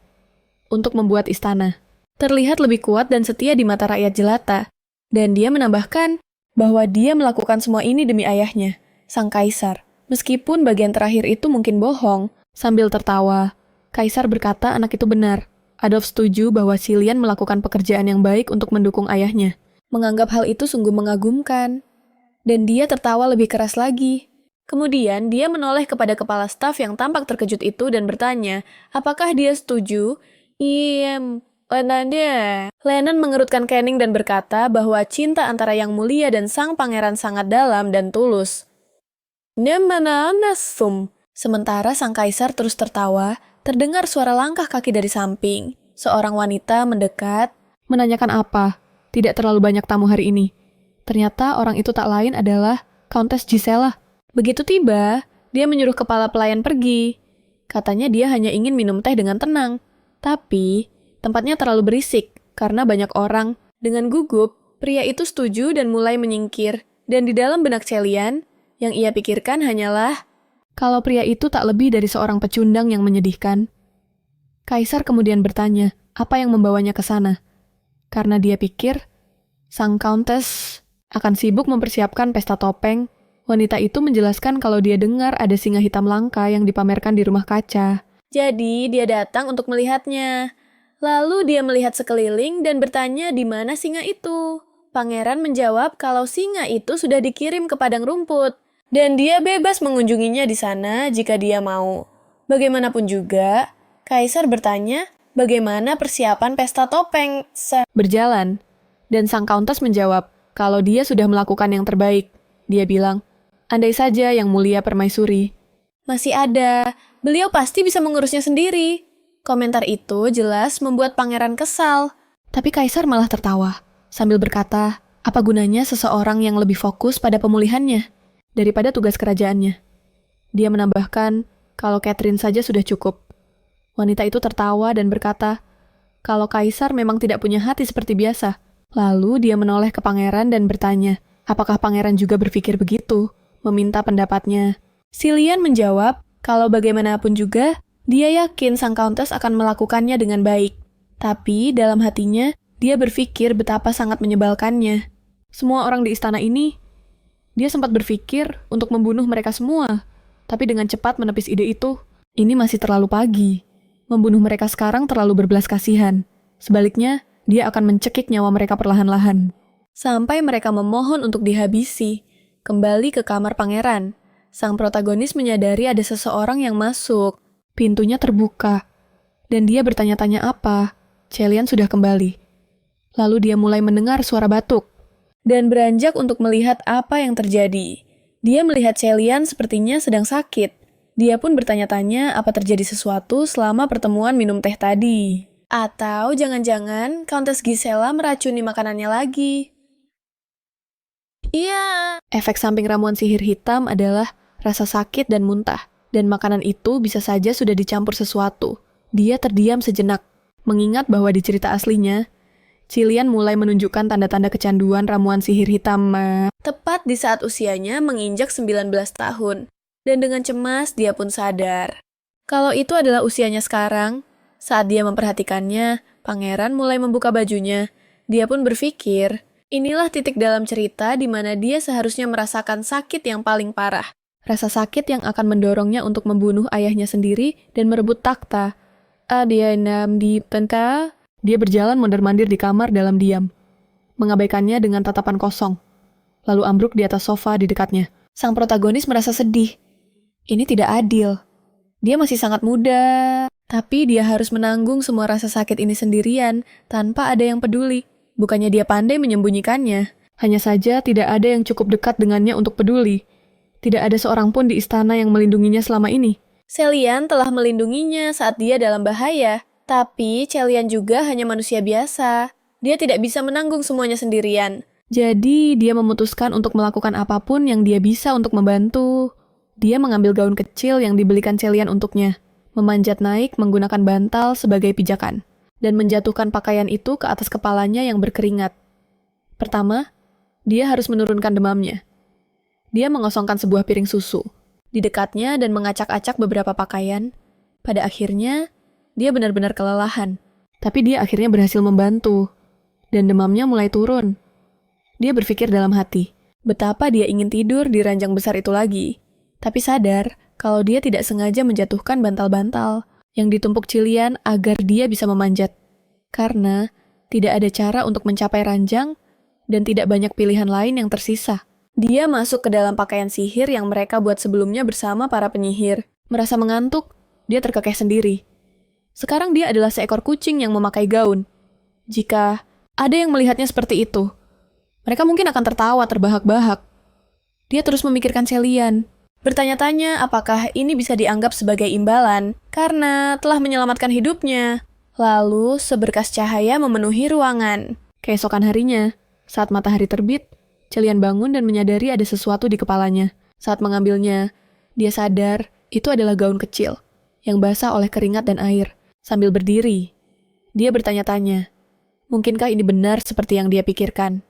untuk membuat istana terlihat lebih kuat dan setia di mata rakyat jelata. Dan dia menambahkan bahwa dia melakukan semua ini demi ayahnya, sang kaisar. Meskipun bagian terakhir itu mungkin bohong, sambil tertawa, Kaisar berkata anak itu benar. Adolf setuju bahwa Cilian melakukan pekerjaan yang baik untuk mendukung ayahnya. Menganggap hal itu sungguh mengagumkan. Dan dia tertawa lebih keras lagi. Kemudian dia menoleh kepada kepala staf yang tampak terkejut itu dan bertanya, apakah dia setuju? Iya, Lennon mengerutkan kening dan berkata bahwa cinta antara Yang Mulia dan sang pangeran sangat dalam dan tulus. Sementara sang kaisar terus tertawa, terdengar suara langkah kaki dari samping. Seorang wanita mendekat, menanyakan apa. Tidak terlalu banyak tamu hari ini. Ternyata orang itu tak lain adalah Countess Gisela. Begitu tiba, dia menyuruh kepala pelayan pergi. Katanya dia hanya ingin minum teh dengan tenang. Tapi, tempatnya terlalu berisik karena banyak orang. Dengan gugup, pria itu setuju dan mulai menyingkir. Dan di dalam benak Cilian, yang ia pikirkan hanyalah, kalau pria itu tak lebih dari seorang pecundang yang menyedihkan. Kaisar kemudian bertanya, apa yang membawanya ke sana? Karena dia pikir, sang Countess akan sibuk mempersiapkan pesta topeng. Wanita itu menjelaskan kalau dia dengar ada singa hitam langka yang dipamerkan di rumah kaca. Jadi, dia datang untuk melihatnya. Lalu dia melihat sekeliling dan bertanya di mana singa itu. Pangeran menjawab kalau singa itu sudah dikirim ke padang rumput. Dan dia bebas mengunjunginya di sana jika dia mau. Bagaimanapun juga, Kaisar bertanya, Bagaimana persiapan pesta topeng? Berjalan. Dan sang Countess menjawab kalau dia sudah melakukan yang terbaik. Dia bilang, andai saja yang mulia permaisuri. Masih ada. Beliau pasti bisa mengurusnya sendiri. Komentar itu jelas membuat pangeran kesal. Tapi kaisar malah tertawa, sambil berkata, apa gunanya seseorang yang lebih fokus pada pemulihannya daripada tugas kerajaannya. Dia menambahkan, kalau Catherine saja sudah cukup. Wanita itu tertawa dan berkata, kalau kaisar memang tidak punya hati seperti biasa. Lalu dia menoleh ke pangeran dan bertanya, apakah pangeran juga berpikir begitu, meminta pendapatnya. Cillian menjawab, kalau bagaimanapun juga, dia yakin sang Countess akan melakukannya dengan baik. Tapi dalam hatinya, dia berpikir betapa sangat menyebalkannya. Semua orang di istana ini, dia sempat berpikir untuk membunuh mereka semua. Tapi dengan cepat menepis ide itu, ini masih terlalu pagi. Membunuh mereka sekarang terlalu berbelas kasihan. Sebaliknya, dia akan mencekik nyawa mereka perlahan-lahan. Sampai mereka memohon untuk dihabisi. Kembali ke kamar pangeran. Sang protagonis menyadari ada seseorang yang masuk. Pintunya terbuka. Dan dia bertanya-tanya apa. Cillian sudah kembali. Lalu dia mulai mendengar suara batuk. Dan beranjak untuk melihat apa yang terjadi. Dia melihat Cillian sepertinya sedang sakit. Dia pun bertanya-tanya apa terjadi sesuatu selama pertemuan minum teh tadi. Atau jangan-jangan Countess Gisela meracuni makanannya lagi. Iya. Efek samping ramuan sihir hitam adalah rasa sakit dan muntah. Dan makanan itu bisa saja sudah dicampur sesuatu. Dia terdiam sejenak, mengingat bahwa di cerita aslinya, Cillian mulai menunjukkan tanda-tanda kecanduan ramuan sihir hitam. Tepat di saat usianya menginjak 19 tahun. Dan dengan cemas dia pun sadar. Kalau itu adalah usianya sekarang, saat dia memperhatikannya, pangeran mulai membuka bajunya. Dia pun berpikir, inilah titik dalam cerita di mana dia seharusnya merasakan sakit yang paling parah. Rasa sakit yang akan mendorongnya untuk membunuh ayahnya sendiri dan merebut takhta. Dia berjalan mondar-mandir di kamar dalam diam, mengabaikannya dengan tatapan kosong, lalu ambruk di atas sofa di dekatnya. Sang protagonis merasa sedih. Ini tidak adil. Dia masih sangat muda, tapi dia harus menanggung semua rasa sakit ini sendirian tanpa ada yang peduli. Bukannya dia pandai menyembunyikannya. Hanya saja tidak ada yang cukup dekat dengannya untuk peduli. Tidak ada seorang pun di istana yang melindunginya selama ini. Cillian telah melindunginya saat dia dalam bahaya. Tapi Cillian juga hanya manusia biasa. Dia tidak bisa menanggung semuanya sendirian. Jadi dia memutuskan untuk melakukan apapun yang dia bisa untuk membantu. Dia mengambil gaun kecil yang dibelikan Cillian untuknya, memanjat naik menggunakan bantal sebagai pijakan, dan menjatuhkan pakaian itu ke atas kepalanya yang berkeringat. Pertama, dia harus menurunkan demamnya. Dia mengosongkan sebuah piring susu di dekatnya dan mengacak-acak beberapa pakaian. Pada akhirnya, dia benar-benar kelelahan. Tapi dia akhirnya berhasil membantu, dan demamnya mulai turun. Dia berpikir dalam hati, betapa dia ingin tidur di ranjang besar itu lagi. Tapi sadar kalau dia tidak sengaja menjatuhkan bantal-bantal yang ditumpuk Cillian agar dia bisa memanjat. Karena tidak ada cara untuk mencapai ranjang dan tidak banyak pilihan lain yang tersisa. Dia masuk ke dalam pakaian sihir yang mereka buat sebelumnya bersama para penyihir. Merasa mengantuk, dia terkekeh sendiri. Sekarang dia adalah seekor kucing yang memakai gaun. Jika ada yang melihatnya seperti itu, mereka mungkin akan tertawa terbahak-bahak. Dia terus memikirkan Cillian. Bertanya-tanya apakah ini bisa dianggap sebagai imbalan karena telah menyelamatkan hidupnya. Lalu seberkas cahaya memenuhi ruangan. Keesokan harinya, saat matahari terbit, Cillian bangun dan menyadari ada sesuatu di kepalanya. Saat mengambilnya, dia sadar itu adalah gaun kecil yang basah oleh keringat dan air. Sambil berdiri, dia bertanya-tanya, mungkinkah ini benar seperti yang dia pikirkan?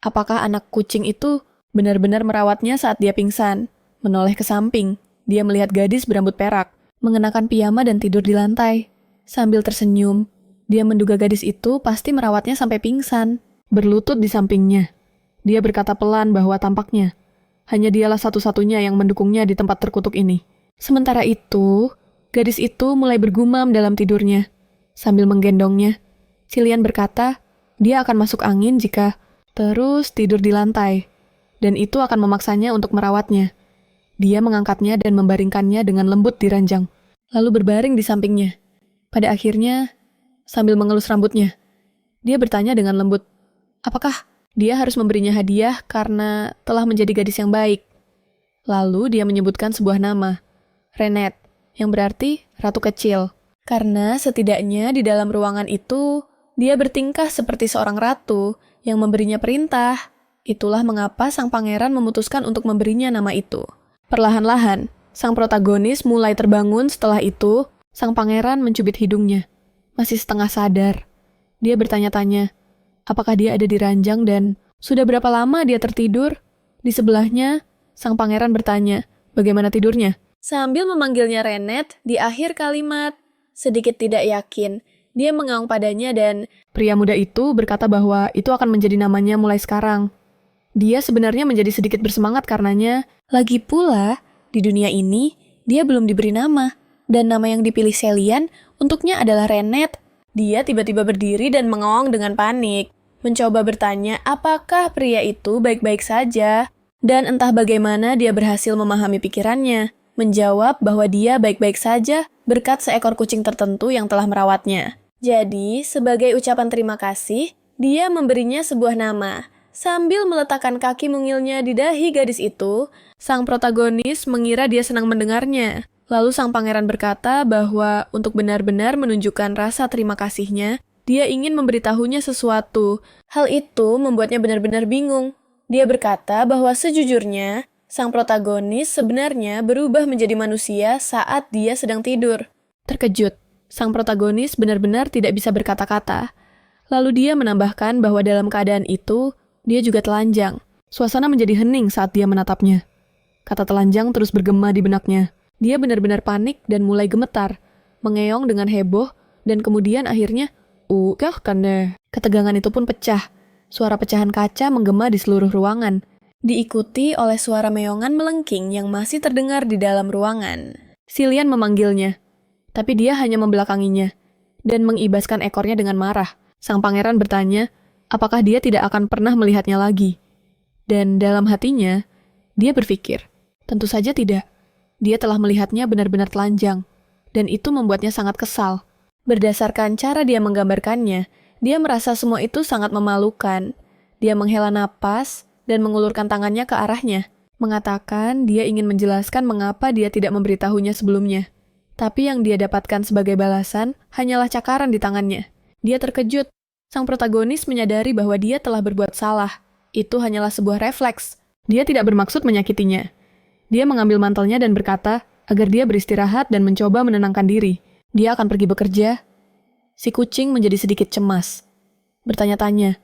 Apakah anak kucing itu benar-benar merawatnya saat dia pingsan? Menoleh ke samping, dia melihat gadis berambut perak, mengenakan piyama dan tidur di lantai. Sambil tersenyum, dia menduga gadis itu pasti merawatnya sampai pingsan. Berlutut di sampingnya, dia berkata pelan bahwa tampaknya hanya dialah satu-satunya yang mendukungnya di tempat terkutuk ini. Sementara itu, gadis itu mulai bergumam dalam tidurnya. Sambil menggendongnya, Cillian berkata dia akan masuk angin jika terus tidur di lantai, dan itu akan memaksanya untuk merawatnya. Dia mengangkatnya dan membaringkannya dengan lembut di ranjang, lalu berbaring di sampingnya. Pada akhirnya, sambil mengelus rambutnya. Dia bertanya dengan lembut, apakah dia harus memberinya hadiah karena telah menjadi gadis yang baik? Lalu dia menyebutkan sebuah nama, Renette, yang berarti ratu kecil. Karena setidaknya di dalam ruangan itu, dia bertingkah seperti seorang ratu yang memberinya perintah. Itulah mengapa sang pangeran memutuskan untuk memberinya nama itu. Perlahan-lahan, sang protagonis mulai terbangun. Setelah itu, sang pangeran mencubit hidungnya. Masih setengah sadar. Dia bertanya-tanya, apakah dia ada di ranjang dan sudah berapa lama dia tertidur? Di sebelahnya, sang pangeran bertanya, bagaimana tidurnya? Sambil memanggilnya Renette di akhir kalimat, sedikit tidak yakin, dia mengaung padanya dan pria muda itu berkata bahwa itu akan menjadi namanya mulai sekarang. Dia sebenarnya menjadi sedikit bersemangat karenanya. Lagi pula, di dunia ini, dia belum diberi nama. Dan nama yang dipilih Selian untuknya adalah Renette. Dia tiba-tiba berdiri dan mengaung dengan panik. Mencoba bertanya apakah pria itu baik-baik saja. Dan entah bagaimana dia berhasil memahami pikirannya. Menjawab bahwa dia baik-baik saja berkat seekor kucing tertentu yang telah merawatnya. Jadi, sebagai ucapan terima kasih, dia memberinya sebuah nama. Sambil meletakkan kaki mungilnya di dahi gadis itu, sang protagonis mengira dia senang mendengarnya. Lalu sang pangeran berkata bahwa untuk benar-benar menunjukkan rasa terima kasihnya, dia ingin memberitahunya sesuatu. Hal itu membuatnya benar-benar bingung. Dia berkata bahwa sejujurnya, sang protagonis sebenarnya berubah menjadi manusia saat dia sedang tidur. Terkejut, sang protagonis benar-benar tidak bisa berkata-kata. Lalu dia menambahkan bahwa dalam keadaan itu, dia juga telanjang. Suasana menjadi hening saat dia menatapnya. Kata telanjang terus bergema di benaknya. Dia benar-benar panik dan mulai gemetar, mengeong dengan heboh, dan kemudian akhirnya, kan deh. Ketegangan itu pun pecah. Suara pecahan kaca menggema di seluruh ruangan, diikuti oleh suara meongan melengking yang masih terdengar di dalam ruangan. Silian memanggilnya, tapi dia hanya membelakanginya, dan mengibaskan ekornya dengan marah. Sang pangeran bertanya, apakah dia tidak akan pernah melihatnya lagi? Dan dalam hatinya, dia berpikir, tentu saja tidak. Dia telah melihatnya benar-benar telanjang, dan itu membuatnya sangat kesal. Berdasarkan cara dia menggambarkannya, dia merasa semua itu sangat memalukan. Dia menghela napas dan mengulurkan tangannya ke arahnya, mengatakan dia ingin menjelaskan mengapa dia tidak memberitahunya sebelumnya. Tapi yang dia dapatkan sebagai balasan hanyalah cakaran di tangannya. Dia terkejut. Sang protagonis menyadari bahwa dia telah berbuat salah. Itu hanyalah sebuah refleks. Dia tidak bermaksud menyakitinya. Dia mengambil mantelnya dan berkata agar dia beristirahat dan mencoba menenangkan diri. Dia akan pergi bekerja. Si kucing menjadi sedikit cemas. Bertanya-tanya,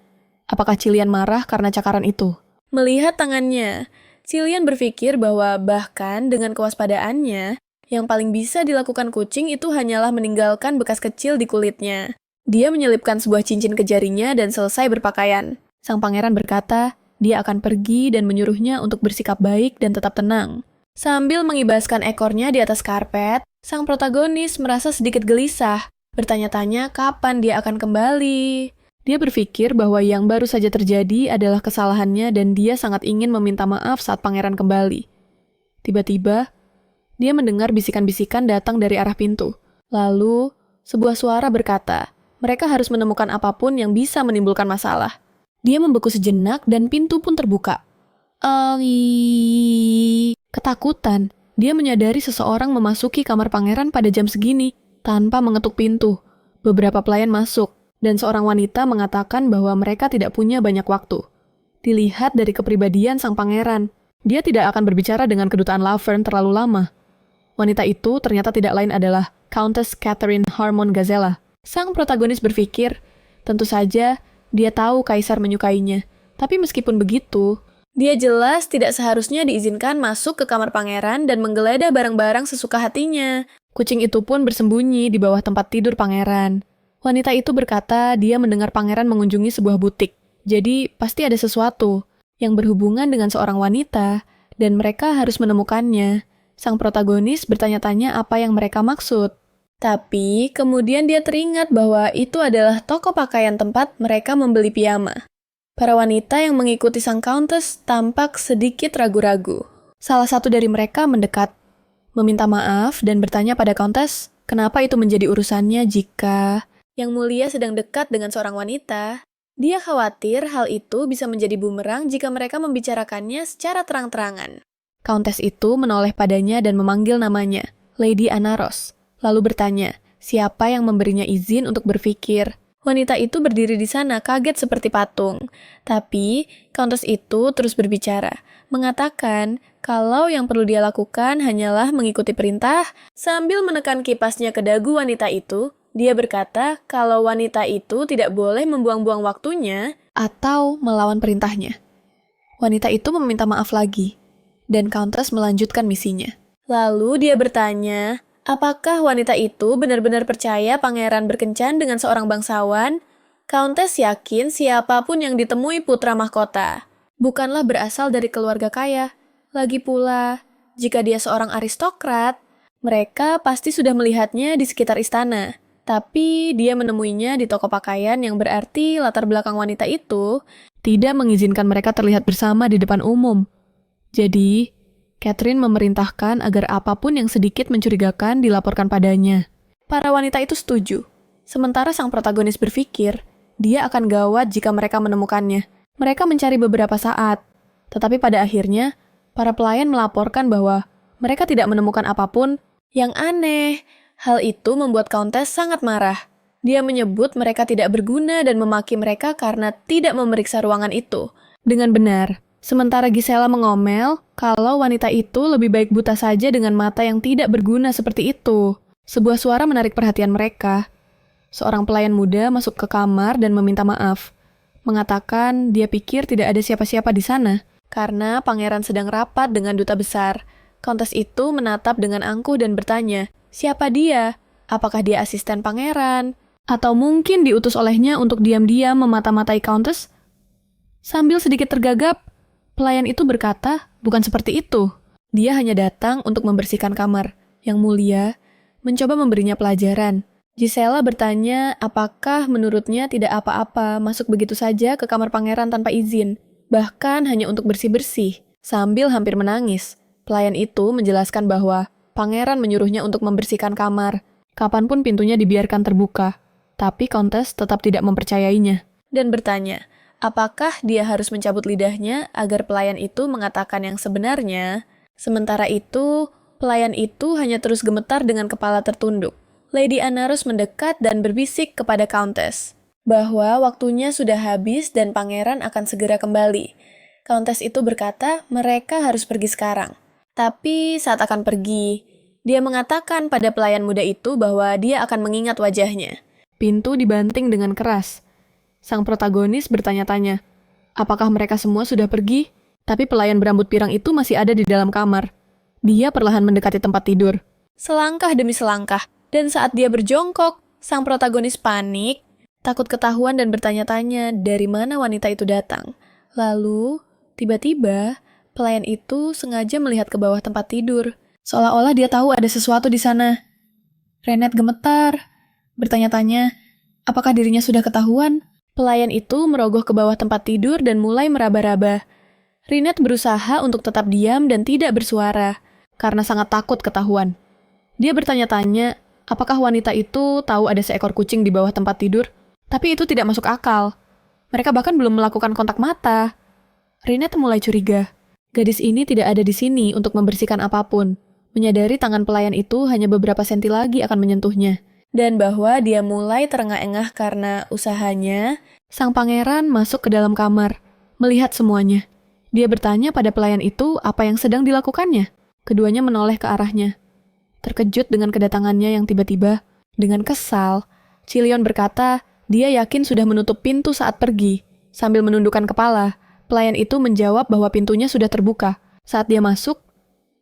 apakah Cilian marah karena cakaran itu? Melihat tangannya, Cilian berpikir bahwa bahkan dengan kewaspadaannya, yang paling bisa dilakukan kucing itu hanyalah meninggalkan bekas kecil di kulitnya. Dia menyelipkan sebuah cincin ke jarinya dan selesai berpakaian. Sang pangeran berkata, dia akan pergi dan menyuruhnya untuk bersikap baik dan tetap tenang. Sambil mengibaskan ekornya di atas karpet, sang protagonis merasa sedikit gelisah, bertanya-tanya kapan dia akan kembali. Dia berpikir bahwa yang baru saja terjadi adalah kesalahannya dan dia sangat ingin meminta maaf saat pangeran kembali. Tiba-tiba, dia mendengar bisikan-bisikan datang dari arah pintu. Lalu, sebuah suara berkata, mereka harus menemukan apapun yang bisa menimbulkan masalah. Dia membeku sejenak dan pintu pun terbuka. Ketakutan, dia menyadari seseorang memasuki kamar pangeran pada jam segini, tanpa mengetuk pintu. Beberapa pelayan masuk, dan seorang wanita mengatakan bahwa mereka tidak punya banyak waktu. Dilihat dari kepribadian sang pangeran, dia tidak akan berbicara dengan kedutaan Laverne terlalu lama. Wanita itu ternyata tidak lain adalah Countess Catherine Harmon Gazella. Sang protagonis berpikir, tentu saja dia tahu kaisar menyukainya. Tapi meskipun begitu, dia jelas tidak seharusnya diizinkan masuk ke kamar pangeran dan menggeledah barang-barang sesuka hatinya. Kucing itu pun bersembunyi di bawah tempat tidur pangeran. Wanita itu berkata dia mendengar pangeran mengunjungi sebuah butik. Jadi pasti ada sesuatu yang berhubungan dengan seorang wanita dan mereka harus menemukannya. Sang protagonis bertanya-tanya apa yang mereka maksud. Tapi kemudian dia teringat bahwa itu adalah toko pakaian tempat mereka membeli piyama. Para wanita yang mengikuti sang countess tampak sedikit ragu-ragu. Salah satu dari mereka mendekat, meminta maaf dan bertanya pada countess, kenapa itu menjadi urusannya jika... Yang Mulia sedang dekat dengan seorang wanita. Dia khawatir hal itu bisa menjadi bumerang jika mereka membicarakannya secara terang-terangan. Countess itu menoleh padanya dan memanggil namanya, Lady Anaros, lalu bertanya, siapa yang memberinya izin untuk berpikir. Wanita itu berdiri di sana kaget seperti patung. Tapi, Countess itu terus berbicara, mengatakan kalau yang perlu dia lakukan hanyalah mengikuti perintah. Sambil menekan kipasnya ke dagu wanita itu, dia berkata kalau wanita itu tidak boleh membuang-buang waktunya atau melawan perintahnya. Wanita itu meminta maaf lagi, dan Countess melanjutkan misinya. Lalu dia bertanya, apakah wanita itu benar-benar percaya pangeran berkencan dengan seorang bangsawan? Countess yakin siapapun yang ditemui putra mahkota bukanlah berasal dari keluarga kaya. Lagi pula, jika dia seorang aristokrat, mereka pasti sudah melihatnya di sekitar istana. Tapi dia menemuinya di toko pakaian yang berarti latar belakang wanita itu tidak mengizinkan mereka terlihat bersama di depan umum. Jadi, Catherine memerintahkan agar apapun yang sedikit mencurigakan dilaporkan padanya. Para wanita itu setuju. Sementara sang protagonis berpikir, dia akan gawat jika mereka menemukannya. Mereka mencari beberapa saat, tetapi pada akhirnya, para pelayan melaporkan bahwa mereka tidak menemukan apapun. Yang aneh, hal itu membuat Countess sangat marah. Dia menyebut mereka tidak berguna dan memaki mereka karena tidak memeriksa ruangan itu. Dengan benar. Sementara Gisela mengomel kalau wanita itu lebih baik buta saja dengan mata yang tidak berguna seperti itu. Sebuah suara menarik perhatian mereka. Seorang pelayan muda masuk ke kamar dan meminta maaf. Mengatakan dia pikir tidak ada siapa-siapa di sana karena pangeran sedang rapat dengan duta besar. Countess itu menatap dengan angkuh dan bertanya, siapa dia? Apakah dia asisten pangeran? Atau mungkin diutus olehnya untuk diam-diam memata-matai Countess? Sambil sedikit tergagap, pelayan itu berkata, bukan seperti itu. Dia hanya datang untuk membersihkan kamar. Yang Mulia mencoba memberinya pelajaran. Gisela bertanya apakah menurutnya tidak apa-apa masuk begitu saja ke kamar pangeran tanpa izin, bahkan hanya untuk bersih-bersih. Sambil hampir menangis, pelayan itu menjelaskan bahwa pangeran menyuruhnya untuk membersihkan kamar, kapanpun pintunya dibiarkan terbuka. Tapi Countess tetap tidak mempercayainya. Dan bertanya, apakah dia harus mencabut lidahnya agar pelayan itu mengatakan yang sebenarnya? Sementara itu, pelayan itu hanya terus gemetar dengan kepala tertunduk. Lady Anaros mendekat dan berbisik kepada Countess bahwa waktunya sudah habis dan pangeran akan segera kembali. Countess itu berkata mereka harus pergi sekarang. Tapi saat akan pergi, dia mengatakan pada pelayan muda itu bahwa dia akan mengingat wajahnya. Pintu dibanting dengan keras. Sang protagonis bertanya-tanya, apakah mereka semua sudah pergi? Tapi pelayan berambut pirang itu masih ada di dalam kamar. Dia perlahan mendekati tempat tidur. Selangkah demi selangkah, dan saat dia berjongkok, sang protagonis panik, takut ketahuan dan bertanya-tanya dari mana wanita itu datang. Lalu, tiba-tiba, pelayan itu sengaja melihat ke bawah tempat tidur, seolah-olah dia tahu ada sesuatu di sana. Renette gemetar, bertanya-tanya, apakah dirinya sudah ketahuan? Pelayan itu merogoh ke bawah tempat tidur dan mulai meraba-raba. Renette berusaha untuk tetap diam dan tidak bersuara, karena sangat takut ketahuan. Dia bertanya-tanya, apakah wanita itu tahu ada seekor kucing di bawah tempat tidur? Tapi itu tidak masuk akal. Mereka bahkan belum melakukan kontak mata. Renette mulai curiga. Gadis ini tidak ada di sini untuk membersihkan apapun. Menyadari tangan pelayan itu hanya beberapa senti lagi akan menyentuhnya. Dan bahwa dia mulai terengah-engah karena usahanya, sang pangeran masuk ke dalam kamar, melihat semuanya. Dia bertanya pada pelayan itu apa yang sedang dilakukannya. Keduanya menoleh ke arahnya. Terkejut dengan kedatangannya yang tiba-tiba, dengan kesal, Chilion berkata dia yakin sudah menutup pintu saat pergi. Sambil menundukkan kepala, pelayan itu menjawab bahwa pintunya sudah terbuka. Saat dia masuk,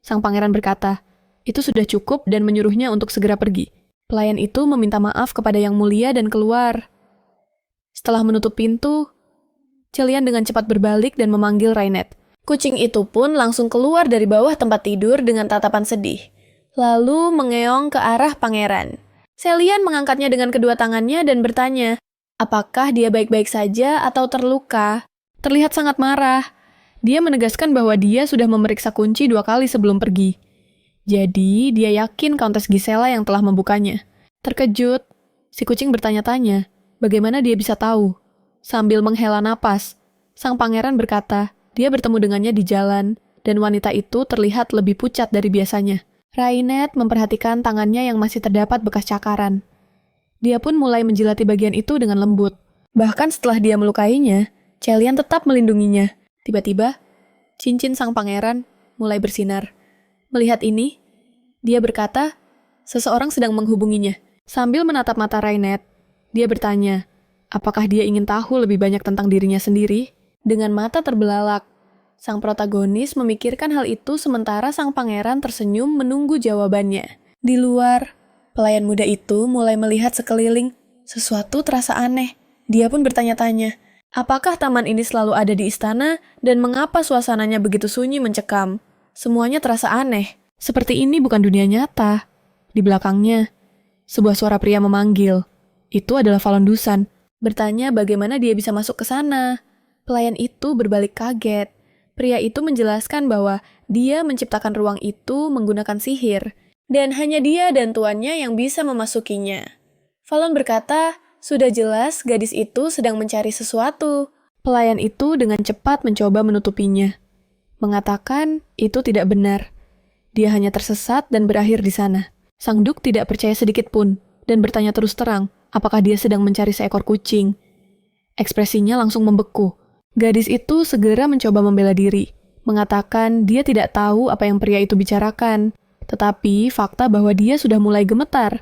sang pangeran berkata, itu sudah cukup dan menyuruhnya untuk segera pergi. Pelayan itu meminta maaf kepada Yang Mulia dan keluar. Setelah menutup pintu, Chilion dengan cepat berbalik dan memanggil Renette. Kucing itu pun langsung keluar dari bawah tempat tidur dengan tatapan sedih. Lalu mengeong ke arah pangeran. Chilion mengangkatnya dengan kedua tangannya dan bertanya, apakah dia baik-baik saja atau terluka? Terlihat sangat marah. Dia menegaskan bahwa dia sudah memeriksa kunci 2 kali sebelum pergi. Jadi, dia yakin Countess Gisela yang telah membukanya. Terkejut, Si kucing bertanya-tanya, bagaimana dia bisa tahu? Sambil menghela napas, sang pangeran berkata, dia bertemu dengannya di jalan, dan wanita itu terlihat lebih pucat dari biasanya. Rainet memperhatikan tangannya yang masih terdapat bekas cakaran. Dia pun mulai menjilati bagian itu dengan lembut. Bahkan setelah dia melukainya, Celian tetap melindunginya. Tiba-tiba, cincin sang pangeran mulai bersinar. Melihat ini, dia berkata, seseorang sedang menghubunginya. Sambil menatap mata Rainet, dia bertanya, apakah dia ingin tahu lebih banyak tentang dirinya sendiri? Dengan mata terbelalak, sang protagonis memikirkan hal itu sementara sang pangeran tersenyum menunggu jawabannya. Di luar, pelayan muda itu mulai melihat sekeliling. Sesuatu terasa aneh. Dia pun bertanya-tanya, apakah taman ini selalu ada di istana dan mengapa suasananya begitu sunyi mencekam? Semuanya terasa aneh. Seperti ini bukan dunia nyata. Di belakangnya, sebuah suara pria memanggil. Itu adalah Falon Dusan. Bertanya bagaimana dia bisa masuk ke sana. Pelayan itu berbalik kaget. Pria itu menjelaskan bahwa dia menciptakan ruang itu menggunakan sihir. Dan hanya dia dan tuannya yang bisa memasukinya. Falon berkata, sudah jelas gadis itu sedang mencari sesuatu. Pelayan itu dengan cepat mencoba menutupinya. Mengatakan itu tidak benar. Dia hanya tersesat dan berakhir di sana. Sang Duk tidak percaya sedikit pun, dan bertanya terus terang, apakah dia sedang mencari seekor kucing. Ekspresinya langsung membeku. Gadis itu segera mencoba membela diri, mengatakan dia tidak tahu apa yang pria itu bicarakan, tetapi fakta bahwa dia sudah mulai gemetar.